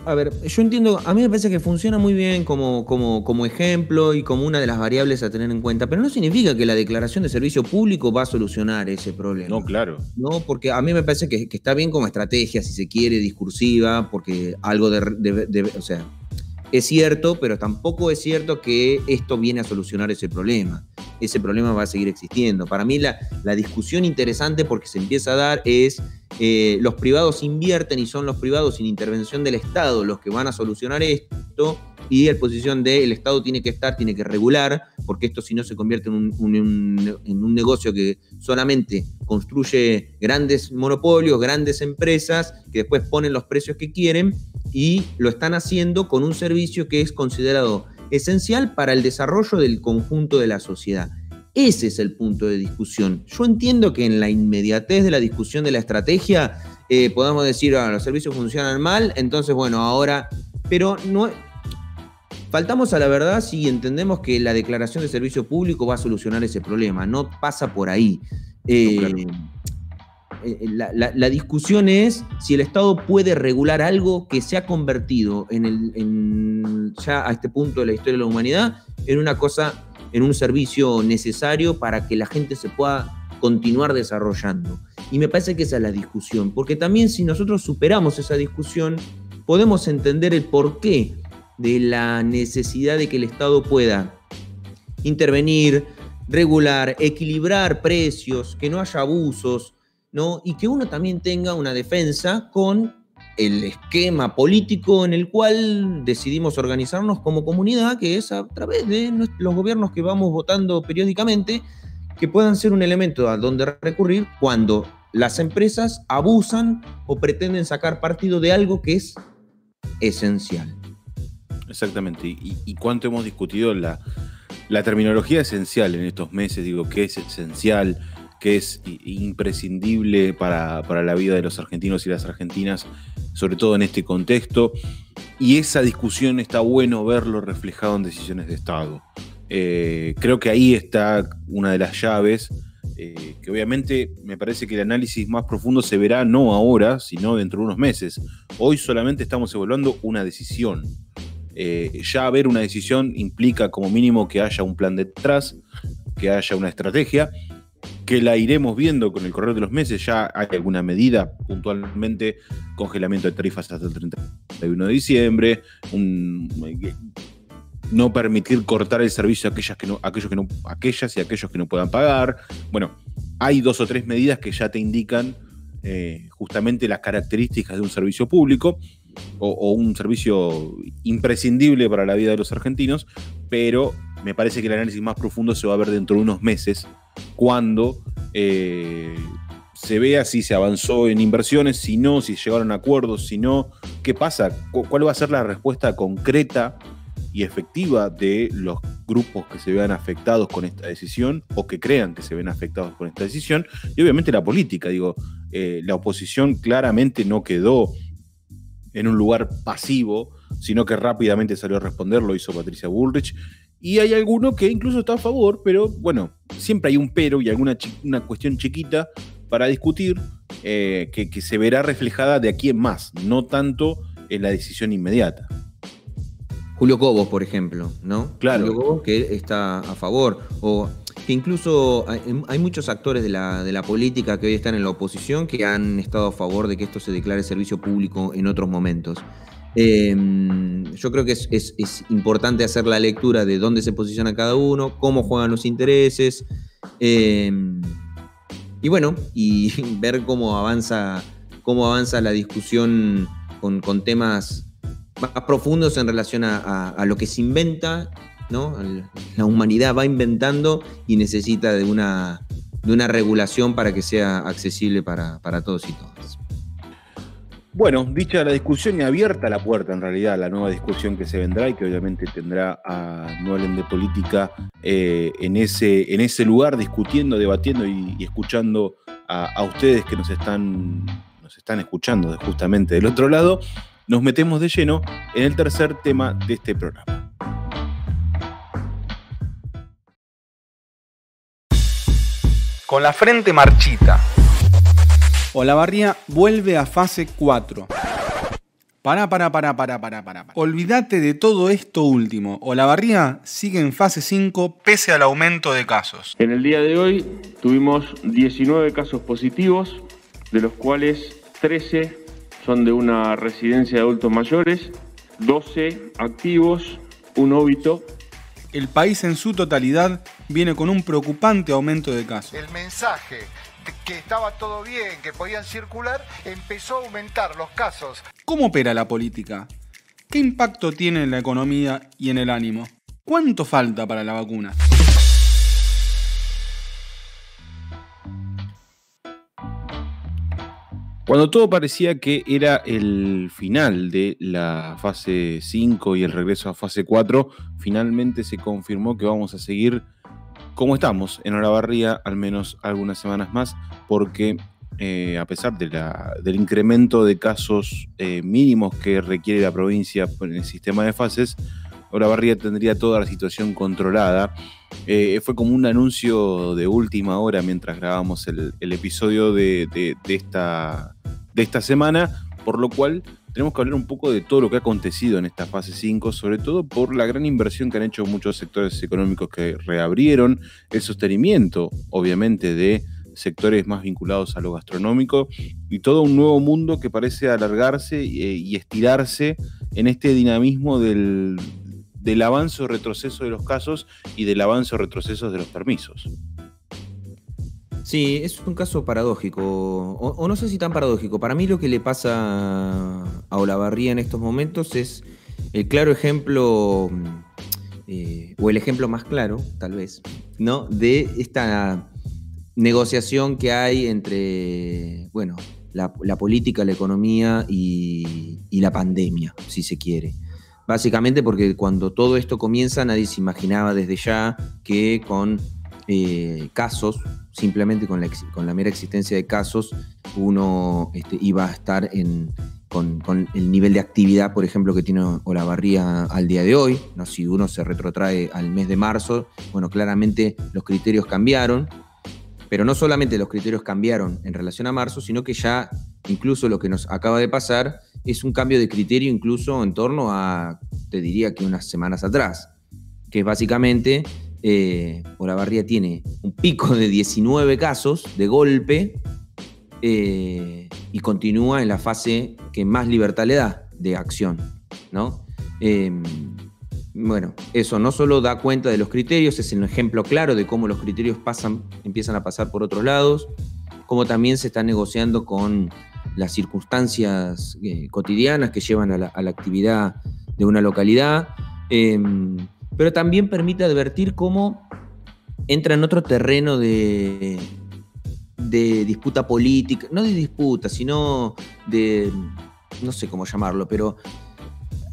a ver, yo entiendo, a mí me parece que funciona muy bien como ejemplo y como una de las variables a tener en cuenta, pero no significa que la declaración de servicio público va a solucionar ese problema. No, claro. No, porque a mí me parece que está bien como estrategia, si se quiere, discursiva, porque algo o sea, es cierto, pero tampoco es cierto que esto viene a solucionar ese problema. Ese problema va a seguir existiendo. Para mí la discusión interesante, porque se empieza a dar, es los privados invierten y son los privados sin intervención del Estado los que van a solucionar esto, y la posición del Estado tiene que regular, porque esto si no se convierte en un negocio que solamente construye grandes monopolios, grandes empresas, que después ponen los precios que quieren, y lo están haciendo con un servicio que es considerado esencial para el desarrollo del conjunto de la sociedad. Ese es el punto de discusión. Yo entiendo que en la inmediatez de la discusión de la estrategia podamos decir, los servicios funcionan mal, entonces bueno, ahora... Pero no... Faltamos a la verdad si entendemos que la declaración de servicio público va a solucionar ese problema. No pasa por ahí. La discusión es si el Estado puede regular algo que se ha convertido ya a este punto de la historia de la humanidad en un servicio necesario para que la gente se pueda continuar desarrollando. Y me parece que esa es la discusión, porque también si nosotros superamos esa discusión, podemos entender el porqué de la necesidad de que el Estado pueda intervenir, regular, equilibrar precios, que no haya abusos, ¿no? Y que uno también tenga una defensa con el esquema político en el cual decidimos organizarnos como comunidad, que es a través de los gobiernos que vamos votando periódicamente, que puedan ser un elemento a donde recurrir cuando las empresas abusan o pretenden sacar partido de algo que es esencial. Exactamente. ¿Y cuánto hemos discutido la terminología esencial en estos meses? Digo, ¿qué es esencial? ¿Qué es imprescindible para la vida de los argentinos y las argentinas, sobre todo en este contexto? Y esa discusión está bueno verlo reflejado en decisiones de Estado. Creo que ahí está una de las llaves, que obviamente me parece que el análisis más profundo se verá no ahora, sino dentro de unos meses. Hoy solamente estamos evaluando una decisión. Ya ver una decisión implica como mínimo que haya un plan detrás, que haya una estrategia, que la iremos viendo con el correr de los meses. Ya hay alguna medida, puntualmente congelamiento de tarifas hasta el 31 de diciembre, no permitir cortar el servicio a aquellas y aquellos que no puedan pagar. Bueno, hay 2 o 3 medidas que ya te indican justamente las características de un servicio público o un servicio imprescindible para la vida de los argentinos, pero me parece que el análisis más profundo se va a ver dentro de unos meses, cuando se vea si se avanzó en inversiones, si no, si llegaron a acuerdos, si no, qué pasa, cuál va a ser la respuesta concreta y efectiva de los grupos que se vean afectados con esta decisión o que crean que se ven afectados con esta decisión, y obviamente la política. La oposición claramente no quedó en un lugar pasivo, sino que rápidamente salió a responder, lo hizo Patricia Bullrich, y hay alguno que incluso está a favor, pero bueno, siempre hay un pero y una cuestión chiquita para discutir, que se verá reflejada de aquí en más, no tanto en la decisión inmediata. Julio Cobos, por ejemplo, ¿no? Claro. Julio Cobos, que está a favor, o que incluso hay muchos actores de la política que hoy están en la oposición que han estado a favor de que esto se declare servicio público en otros momentos. Yo creo que es importante hacer la lectura de dónde se posiciona cada uno, cómo juegan los intereses, y bueno, y ver cómo avanza cómo avanza la discusión con temas más profundos en relación a lo que se inventa, ¿no? La humanidad va inventando y necesita de una regulación para que sea accesible para todos y todas. Bueno, dicha la discusión y abierta la puerta en realidad a la nueva discusión que se vendrá y que obviamente tendrá a No Hablen de Política en ese lugar discutiendo, debatiendo y escuchando a ustedes que nos están escuchando justamente del otro lado. Nos metemos de lleno en el tercer tema de este programa. Con la frente marchita, Olavarría vuelve a fase 4. Para. Olvídate de todo esto último. Olavarría sigue en fase 5 pese al aumento de casos. En el día de hoy tuvimos 19 casos positivos, de los cuales 13 son de una residencia de adultos mayores, 12 activos, un óbito. El país en su totalidad viene con un preocupante aumento de casos. El mensaje que estaba todo bien, que podían circular, empezó a aumentar los casos. ¿Cómo opera la política? ¿Qué impacto tiene en la economía y en el ánimo? ¿Cuánto falta para la vacuna? Cuando todo parecía que era el final de la fase 5 y el regreso a fase 4, finalmente se confirmó que vamos a seguir como estamos en Olavarría, al menos algunas semanas más, porque a pesar del incremento de casos mínimos que requiere la provincia en el sistema de fases, Olavarría tendría toda la situación controlada. Fue como un anuncio de última hora mientras grabamos el episodio de esta semana, por lo cual tenemos que hablar un poco de todo lo que ha acontecido en esta fase 5, sobre todo por la gran inversión que han hecho muchos sectores económicos que reabrieron, el sostenimiento, obviamente, de sectores más vinculados a lo gastronómico y todo un nuevo mundo que parece alargarse y estirarse en este dinamismo del avance o retroceso de los casos y del avance o retroceso de los permisos. Sí, es un caso paradójico, o no sé si tan paradójico. Para mí lo que le pasa a Olavarría en estos momentos es el claro ejemplo, o el ejemplo más claro, tal vez, ¿no? De esta negociación que hay entre, bueno, la política, la economía y la pandemia, si se quiere. Básicamente porque cuando todo esto comienza nadie se imaginaba desde ya que con casos, simplemente con la mera existencia de casos, uno iba a estar con el nivel de actividad, por ejemplo, que tiene Olavarría al día de hoy, ¿no? Si uno se retrotrae al mes de marzo, bueno, claramente los criterios cambiaron, pero no solamente los criterios cambiaron en relación a marzo, sino que ya incluso lo que nos acaba de pasar es un cambio de criterio incluso en torno a, te diría que unas semanas atrás, que es básicamente Olavarría tiene un pico de 19 casos de golpe y continúa en la fase que más libertad le da de acción, ¿no? Bueno, eso no solo da cuenta de los criterios, es un ejemplo claro de cómo los criterios empiezan a pasar por otros lados, cómo también se está negociando con las circunstancias cotidianas que llevan a la actividad de una localidad, pero también permite advertir cómo entra en otro terreno de disputa política, no de disputa, sino de, no sé cómo llamarlo, pero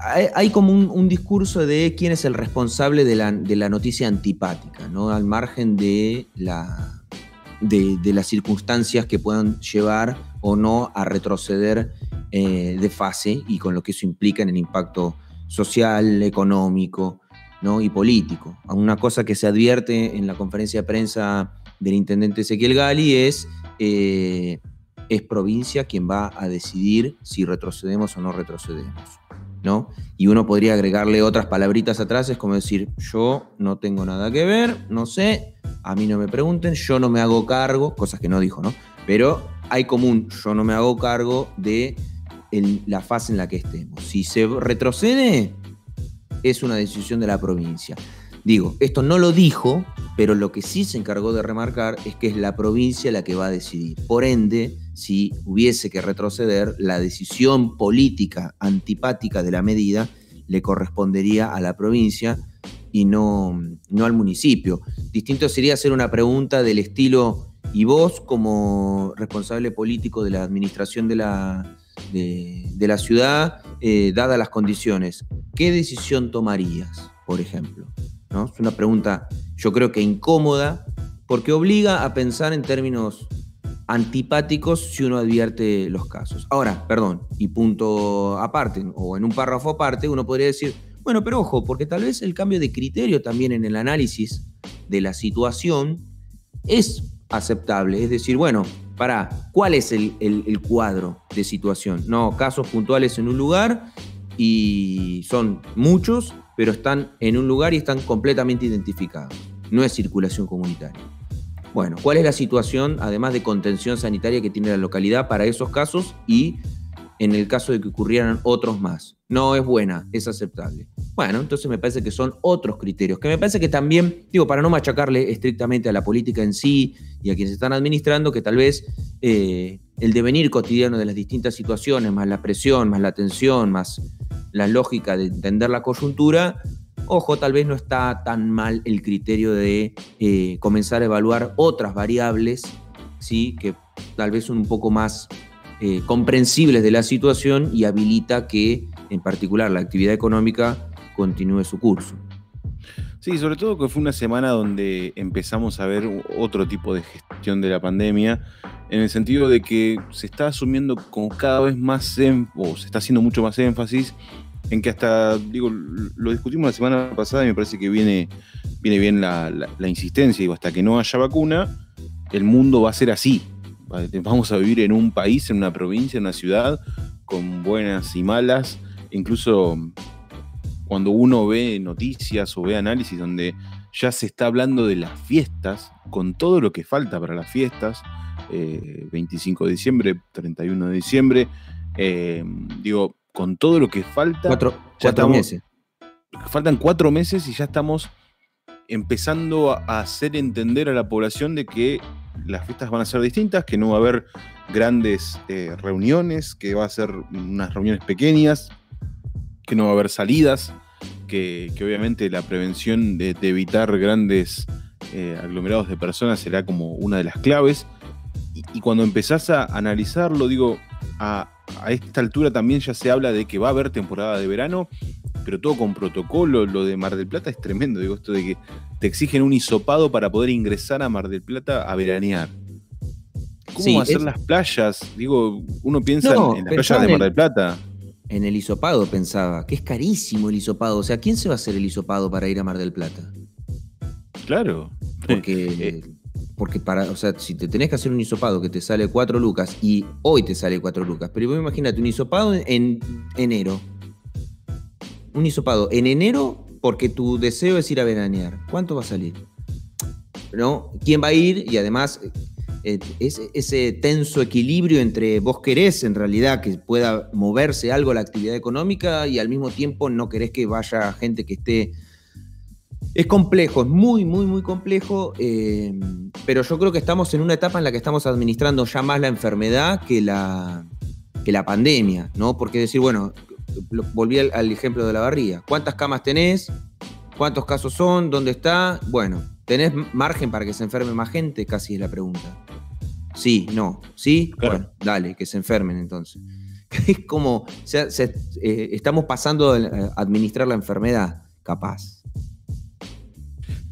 hay como un discurso de quién es el responsable de la noticia antipática, ¿no? Al margen de las circunstancias que puedan llevar o no a retroceder de fase y con lo que eso implica en el impacto social, económico, ¿no? Y político. Una cosa que se advierte en la conferencia de prensa del intendente Ezequiel Gali es provincia quien va a decidir si retrocedemos o no retrocedemos, ¿no? Y uno podría agregarle otras palabritas atrás, es como decir, yo no tengo nada que ver, no sé, a mí no me pregunten, yo no me hago cargo, cosas que no dijo, ¿no? Pero hay común, yo no me hago cargo de la fase en la que estemos. Si se retrocede, es una decisión de la provincia. Digo, esto no lo dijo pero lo que sí se encargó de remarcar es que es la provincia la que va a decidir. Por ende, si hubiese que retroceder, la decisión política antipática de la medida le correspondería a la provincia y no al municipio. Distinto sería hacer una pregunta del estilo: ¿y vos, como responsable político de la administración de la ciudad, dadas las condiciones, qué decisión tomarías, por ejemplo? ¿No? Es una pregunta, yo creo que incómoda, porque obliga a pensar en términos antipáticos si uno advierte los casos. Ahora, perdón, y punto aparte, o en un párrafo aparte, uno podría decir, bueno, pero ojo, porque tal vez el cambio de criterio también en el análisis de la situación es aceptable. Es decir, bueno, ¿cuál es el cuadro de situación? No, casos puntuales en un lugar y son muchos, pero están en un lugar y están completamente identificados. No es circulación comunitaria. Bueno, ¿cuál es la situación, además de contención sanitaria, que tiene la localidad para esos casos y en el caso de que ocurrieran otros más? No es buena, es aceptable. Bueno, entonces me parece que son otros criterios, que me parece que también, para no machacarle estrictamente a la política en sí y a quienes están administrando, que tal vez el devenir cotidiano de las distintas situaciones, más la presión, más la tensión, más la lógica de entender la coyuntura, ojo, tal vez no está tan mal el criterio de comenzar a evaluar otras variables, ¿sí?, que tal vez son un poco más comprensibles de la situación y habilita que, en particular, la actividad económica continúe su curso. Sí, sobre todo que fue una semana donde empezamos a ver otro tipo de gestión de la pandemia, en el sentido de que se está asumiendo con cada vez más, o se está haciendo mucho más énfasis en que hasta, lo discutimos la semana pasada y me parece que viene bien la insistencia, hasta que no haya vacuna, el mundo va a ser así. Vamos a vivir en un país, en una provincia, en una ciudad, con buenas y malas. Incluso cuando uno ve noticias o ve análisis donde ya se está hablando de las fiestas, con todo lo que falta para las fiestas, 25 de diciembre, 31 de diciembre, con todo lo que falta... Cuatro meses. Faltan 4 meses y ya estamos empezando a hacer entender a la población de que las fiestas van a ser distintas, que no va a haber grandes reuniones, que va a ser unas reuniones pequeñas, que no va a haber salidas, que obviamente la prevención de evitar grandes aglomerados de personas será como una de las claves. Y cuando empezás a analizarlo, a esta altura también ya se habla de que va a haber temporada de verano, pero todo con protocolo. Lo de Mar del Plata es tremendo, esto de que te exigen un hisopado para poder ingresar a Mar del Plata a veranear. ¿Cómo va a ser las playas? Uno piensa en las playas de Mar del Plata. En el hisopado pensaba, que es carísimo el hisopado. O sea, ¿quién se va a hacer el hisopado para ir a Mar del Plata? Claro. Porque si te tenés que hacer un hisopado que te sale 4 lucas y hoy te sale 4 lucas, pero vos imagínate un hisopado en enero. Un hisopado en enero porque tu deseo es ir a veranear. ¿Cuánto va a salir? ¿No? ¿Quién va a ir? Y además, ese tenso equilibrio entre vos querés en realidad que pueda moverse algo la actividad económica y al mismo tiempo no querés que vaya gente que esté... Es complejo, es muy, muy, muy complejo, pero yo creo que estamos en una etapa en la que estamos administrando ya más la enfermedad que la pandemia, ¿no? Porque decir, bueno, volví al ejemplo de la barría. ¿Cuántas camas tenés? ¿Cuántos casos son? ¿Dónde está? Bueno, ¿tenés margen para que se enferme más gente? Casi es la pregunta. Sí, no. ¿Sí? Claro. Bueno, dale, que se enfermen entonces. Es como, estamos pasando a administrar la enfermedad, capaz.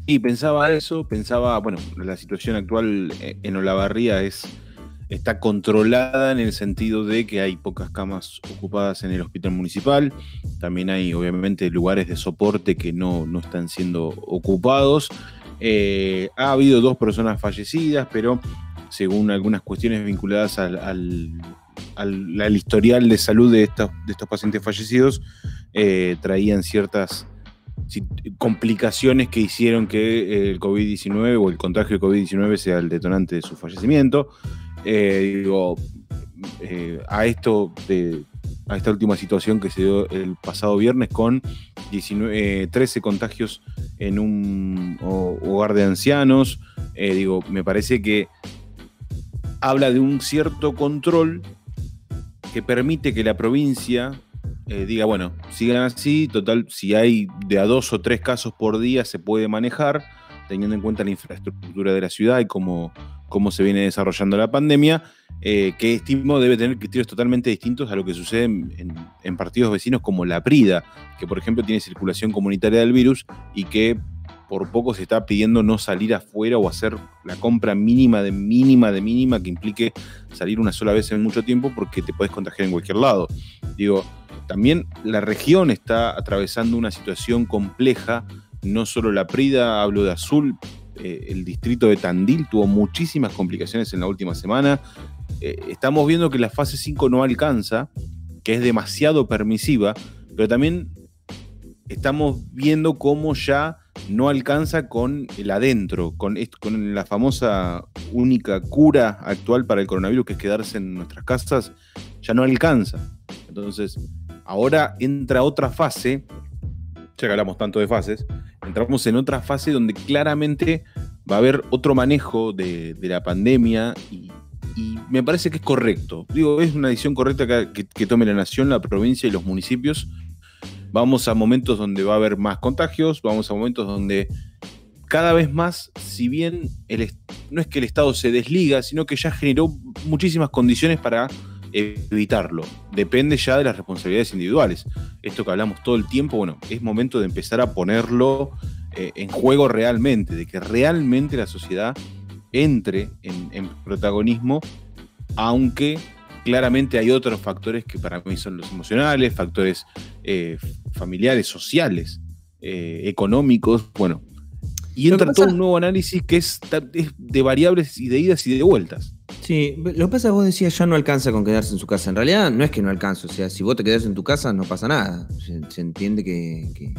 Y pensaba, bueno, la situación actual en Olavarría está controlada en el sentido de que hay pocas camas ocupadas en el hospital municipal. También hay, obviamente, lugares de soporte que no están siendo ocupados. Ha habido 2 personas fallecidas, pero según algunas cuestiones vinculadas al historial de salud de estos pacientes fallecidos, traían ciertas complicaciones que hicieron que el COVID-19 o el contagio de COVID-19 sea el detonante de su fallecimiento. A esta última situación que se dio el pasado viernes con 13 contagios en un hogar de ancianos. Me parece que habla de un cierto control que permite que la provincia diga, bueno, sigan así, total, si hay de a 2 o 3 casos por día se puede manejar, teniendo en cuenta la infraestructura de la ciudad y cómo se viene desarrollando la pandemia, que estimo debe tener criterios totalmente distintos a lo que sucede en partidos vecinos como La Prida, que por ejemplo tiene circulación comunitaria del virus y que por poco se está pidiendo no salir afuera o hacer la compra mínima que implique salir una sola vez en mucho tiempo porque te puedes contagiar en cualquier lado. También la región está atravesando una situación compleja, no solo La Prida, hablo de Azul, el distrito de Tandil tuvo muchísimas complicaciones en la última semana. Estamos viendo que la fase 5 no alcanza, que es demasiado permisiva, pero también estamos viendo cómo ya no alcanza con el adentro, con la famosa única cura actual para el coronavirus, que es quedarse en nuestras casas, ya no alcanza. Entonces, ahora entra otra fase, ya que hablamos tanto de fases, entramos en otra fase donde claramente va a haber otro manejo de la pandemia y me parece que es correcto. Es una decisión correcta que tome la nación, la provincia y los municipios. Vamos a momentos donde va a haber más contagios, vamos a momentos donde cada vez más, si bien no es que el Estado se desliga, sino que ya generó muchísimas condiciones para evitarlo. Depende ya de las responsabilidades individuales. Esto que hablamos todo el tiempo, bueno, es momento de empezar a ponerlo en juego realmente, de que realmente la sociedad entre en protagonismo, aunque claramente hay otros factores que para mí son los emocionales, factores familiares, sociales, económicos, bueno. Y entra todo un nuevo análisis que es de variables y de idas y de vueltas. Sí, lo que pasa es que vos decías ya no alcanza con quedarse en su casa. En realidad no es que no alcanza, o sea, si vos te quedás en tu casa no pasa nada. Se entiende que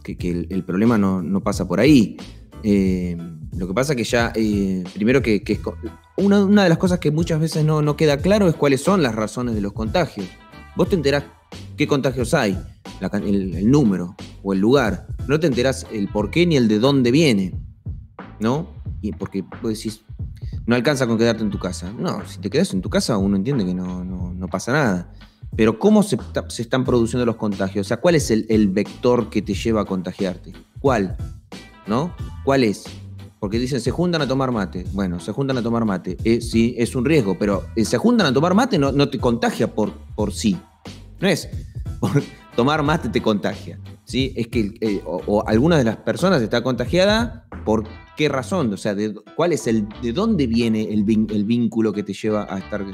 el problema no pasa por ahí. Lo que pasa que ya, primero que es una de las cosas que muchas veces no queda claro es cuáles son las razones de los contagios. Vos te enterás qué contagios hay, el número o el lugar. No te enterás el por qué ni el de dónde viene, ¿no? Y porque vos decís, no alcanza con quedarte en tu casa. No, si te quedas en tu casa uno entiende que no pasa nada. Pero ¿cómo se están produciendo los contagios? O sea, ¿cuál es el vector que te lleva a contagiarte? ¿Cuál? ¿No? ¿Cuál es? Porque dicen, se juntan a tomar mate. Bueno, se juntan a tomar mate. Sí, es un riesgo, pero se juntan a tomar mate no te contagia por sí. No es por tomar mate te contagia. ¿Sí? Es que o alguna de las personas está contagiada, ¿por qué razón? O sea, ¿de dónde viene el vínculo que te lleva a estar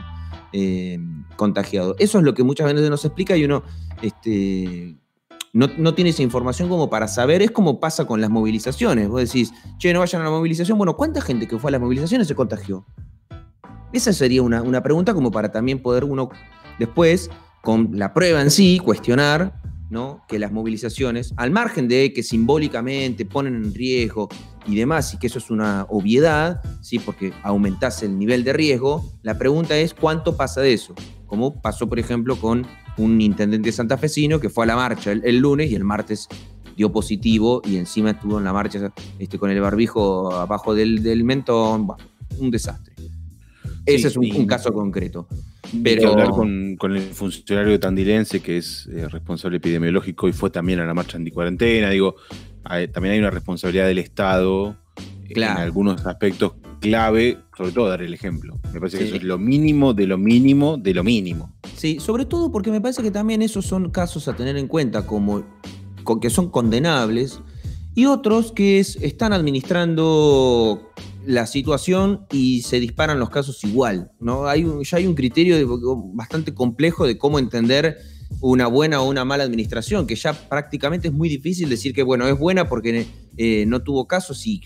contagiado? Eso es lo que muchas veces no se explica y uno no tiene esa información como para saber. Es como pasa con las movilizaciones. Vos decís, che, no vayan a la movilización. Bueno, ¿cuánta gente que fue a las movilizaciones se contagió? Esa sería una pregunta como para también poder uno después, con la prueba en sí, cuestionar, ¿no? Que las movilizaciones, al margen de que simbólicamente ponen en riesgo y demás, y que eso es una obviedad, ¿sí? Porque aumentás el nivel de riesgo, la pregunta es ¿cuánto pasa de eso? Como pasó, por ejemplo, con un intendente santafesino que fue a la marcha el lunes y el martes dio positivo y encima estuvo en la marcha con el barbijo abajo del mentón. Bueno, un desastre. Ese es un caso concreto. Pero hay que hablar con el funcionario tandilense que es responsable epidemiológico y fue también a la marcha anticuarentena. También hay una responsabilidad del Estado, claro, en algunos aspectos clave, sobre todo dar el ejemplo. Me parece que eso es lo mínimo de lo mínimo de lo mínimo. Sí, sobre todo porque me parece que también esos son casos a tener en cuenta que son condenables y otros que están administrando la situación y se disparan los casos igual, ¿no? Ya hay un criterio bastante complejo de cómo entender una buena o una mala administración, que ya prácticamente es muy difícil decir que, bueno, es buena porque no tuvo casos y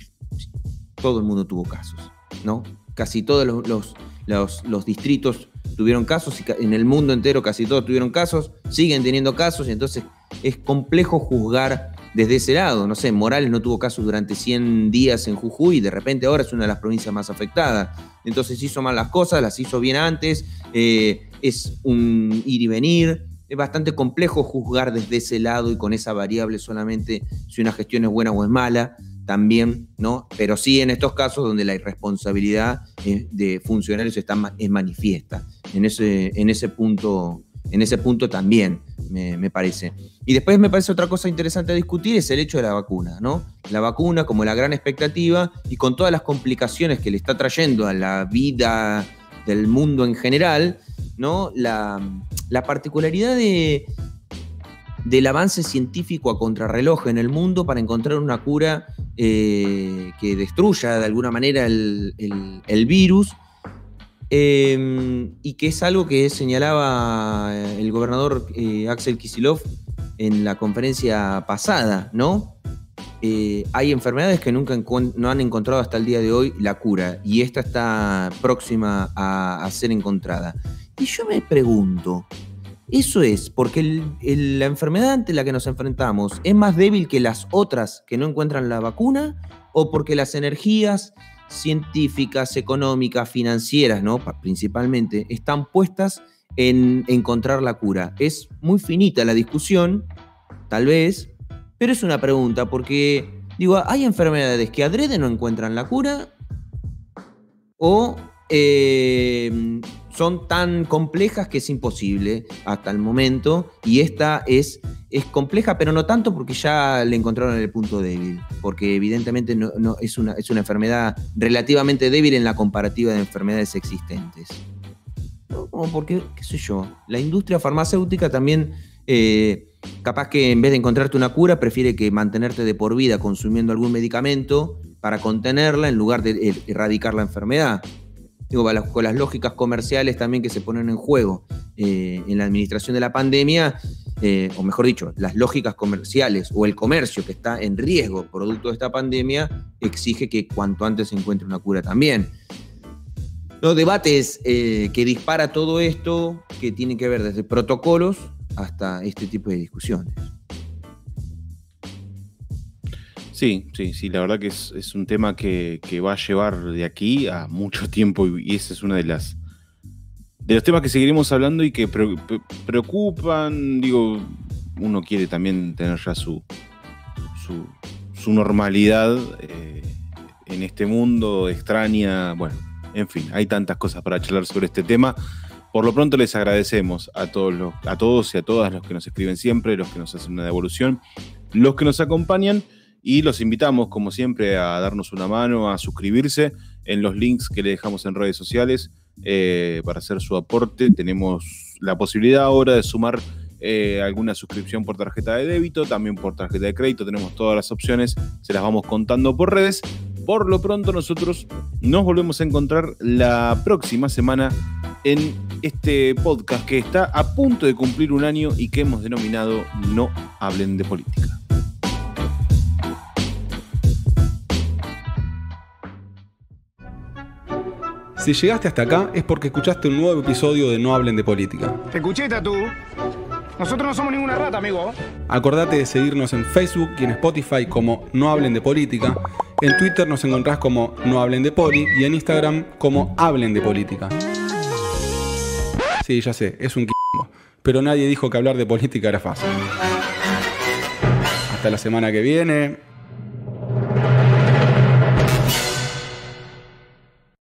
todo el mundo tuvo casos, ¿no? Casi todos los distritos tuvieron casos y en el mundo entero casi todos tuvieron casos, siguen teniendo casos y entonces es complejo juzgar desde ese lado. No sé, Morales no tuvo casos durante 100 días en Jujuy y de repente ahora es una de las provincias más afectadas. Entonces hizo mal las cosas, las hizo bien antes, es un ir y venir. es bastante complejo juzgar desde ese lado y con esa variable solamente si una gestión es buena o es mala, también, ¿no? Pero sí en estos casos donde la irresponsabilidad de funcionarios es manifiesta. En ese punto también me parece. Y después me parece otra cosa interesante a discutir es el hecho de la vacuna, ¿no? La vacuna como la gran expectativa y con todas las complicaciones que le está trayendo a la vida del mundo en general, ¿no? La particularidad del avance científico a contrarreloj en el mundo para encontrar una cura que destruya de alguna manera el virus, y que es algo que señalaba el gobernador Axel Kicillof en la conferencia pasada, ¿no? Hay enfermedades que nunca no han encontrado hasta el día de hoy la cura, y esta está próxima a ser encontrada. Y yo me pregunto, ¿eso es porque la enfermedad ante la que nos enfrentamos es más débil que las otras que no encuentran la vacuna? ¿O porque las energías científicas, económicas, financieras, ¿no? Principalmente, están puestas en encontrar la cura? Es muy finita la discusión, tal vez, pero es una pregunta, porque, digo, hay enfermedades que adrede no encuentran la cura o son tan complejas que es imposible hasta el momento, y esta es compleja, pero no tanto porque ya le encontraron el punto débil, porque evidentemente no es una enfermedad relativamente débil en la comparativa de enfermedades existentes. ¿No? Como porque, qué sé yo, la industria farmacéutica también, capaz que en vez de encontrarte una cura, prefiere que mantenerte de por vida consumiendo algún medicamento para contenerla en lugar de erradicar la enfermedad. Digo, con las lógicas comerciales también que se ponen en juego en la administración de la pandemia, o mejor dicho, las lógicas comerciales o el comercio que está en riesgo producto de esta pandemia, exige que cuanto antes se encuentre una cura también. Los debates que dispara todo esto, que tienen que ver desde protocolos hasta este tipo de discusiones. Sí, la verdad que es un tema que va a llevar de aquí a mucho tiempo, y ese es uno de los temas que seguiremos hablando y que preocupan. Digo, uno quiere también tener ya su normalidad en este mundo extraña. Bueno, en fin, hay tantas cosas para charlar sobre este tema. Por lo pronto les agradecemos a todos y a todas los que nos escriben siempre, los que nos hacen una devolución, los que nos acompañan. Y los invitamos, como siempre, a darnos una mano, a suscribirse en los links que le dejamos en redes sociales para hacer su aporte. Tenemos la posibilidad ahora de sumar alguna suscripción por tarjeta de débito, también por tarjeta de crédito. Tenemos todas las opciones, se las vamos contando por redes. Por lo pronto nosotros nos volvemos a encontrar la próxima semana en este podcast que está a punto de cumplir un año y que hemos denominado No Hablen de Política. Si llegaste hasta acá es porque escuchaste un nuevo episodio de No Hablen de Política. Te escuché, Tatú. Nosotros no somos ninguna rata, amigo. Acordate de seguirnos en Facebook y en Spotify como No Hablen de Política. En Twitter nos encontrás como No Hablen de Poli y en Instagram como Hablen de Política. Sí, ya sé, es un quilombo, pero nadie dijo que hablar de política era fácil. Hasta la semana que viene.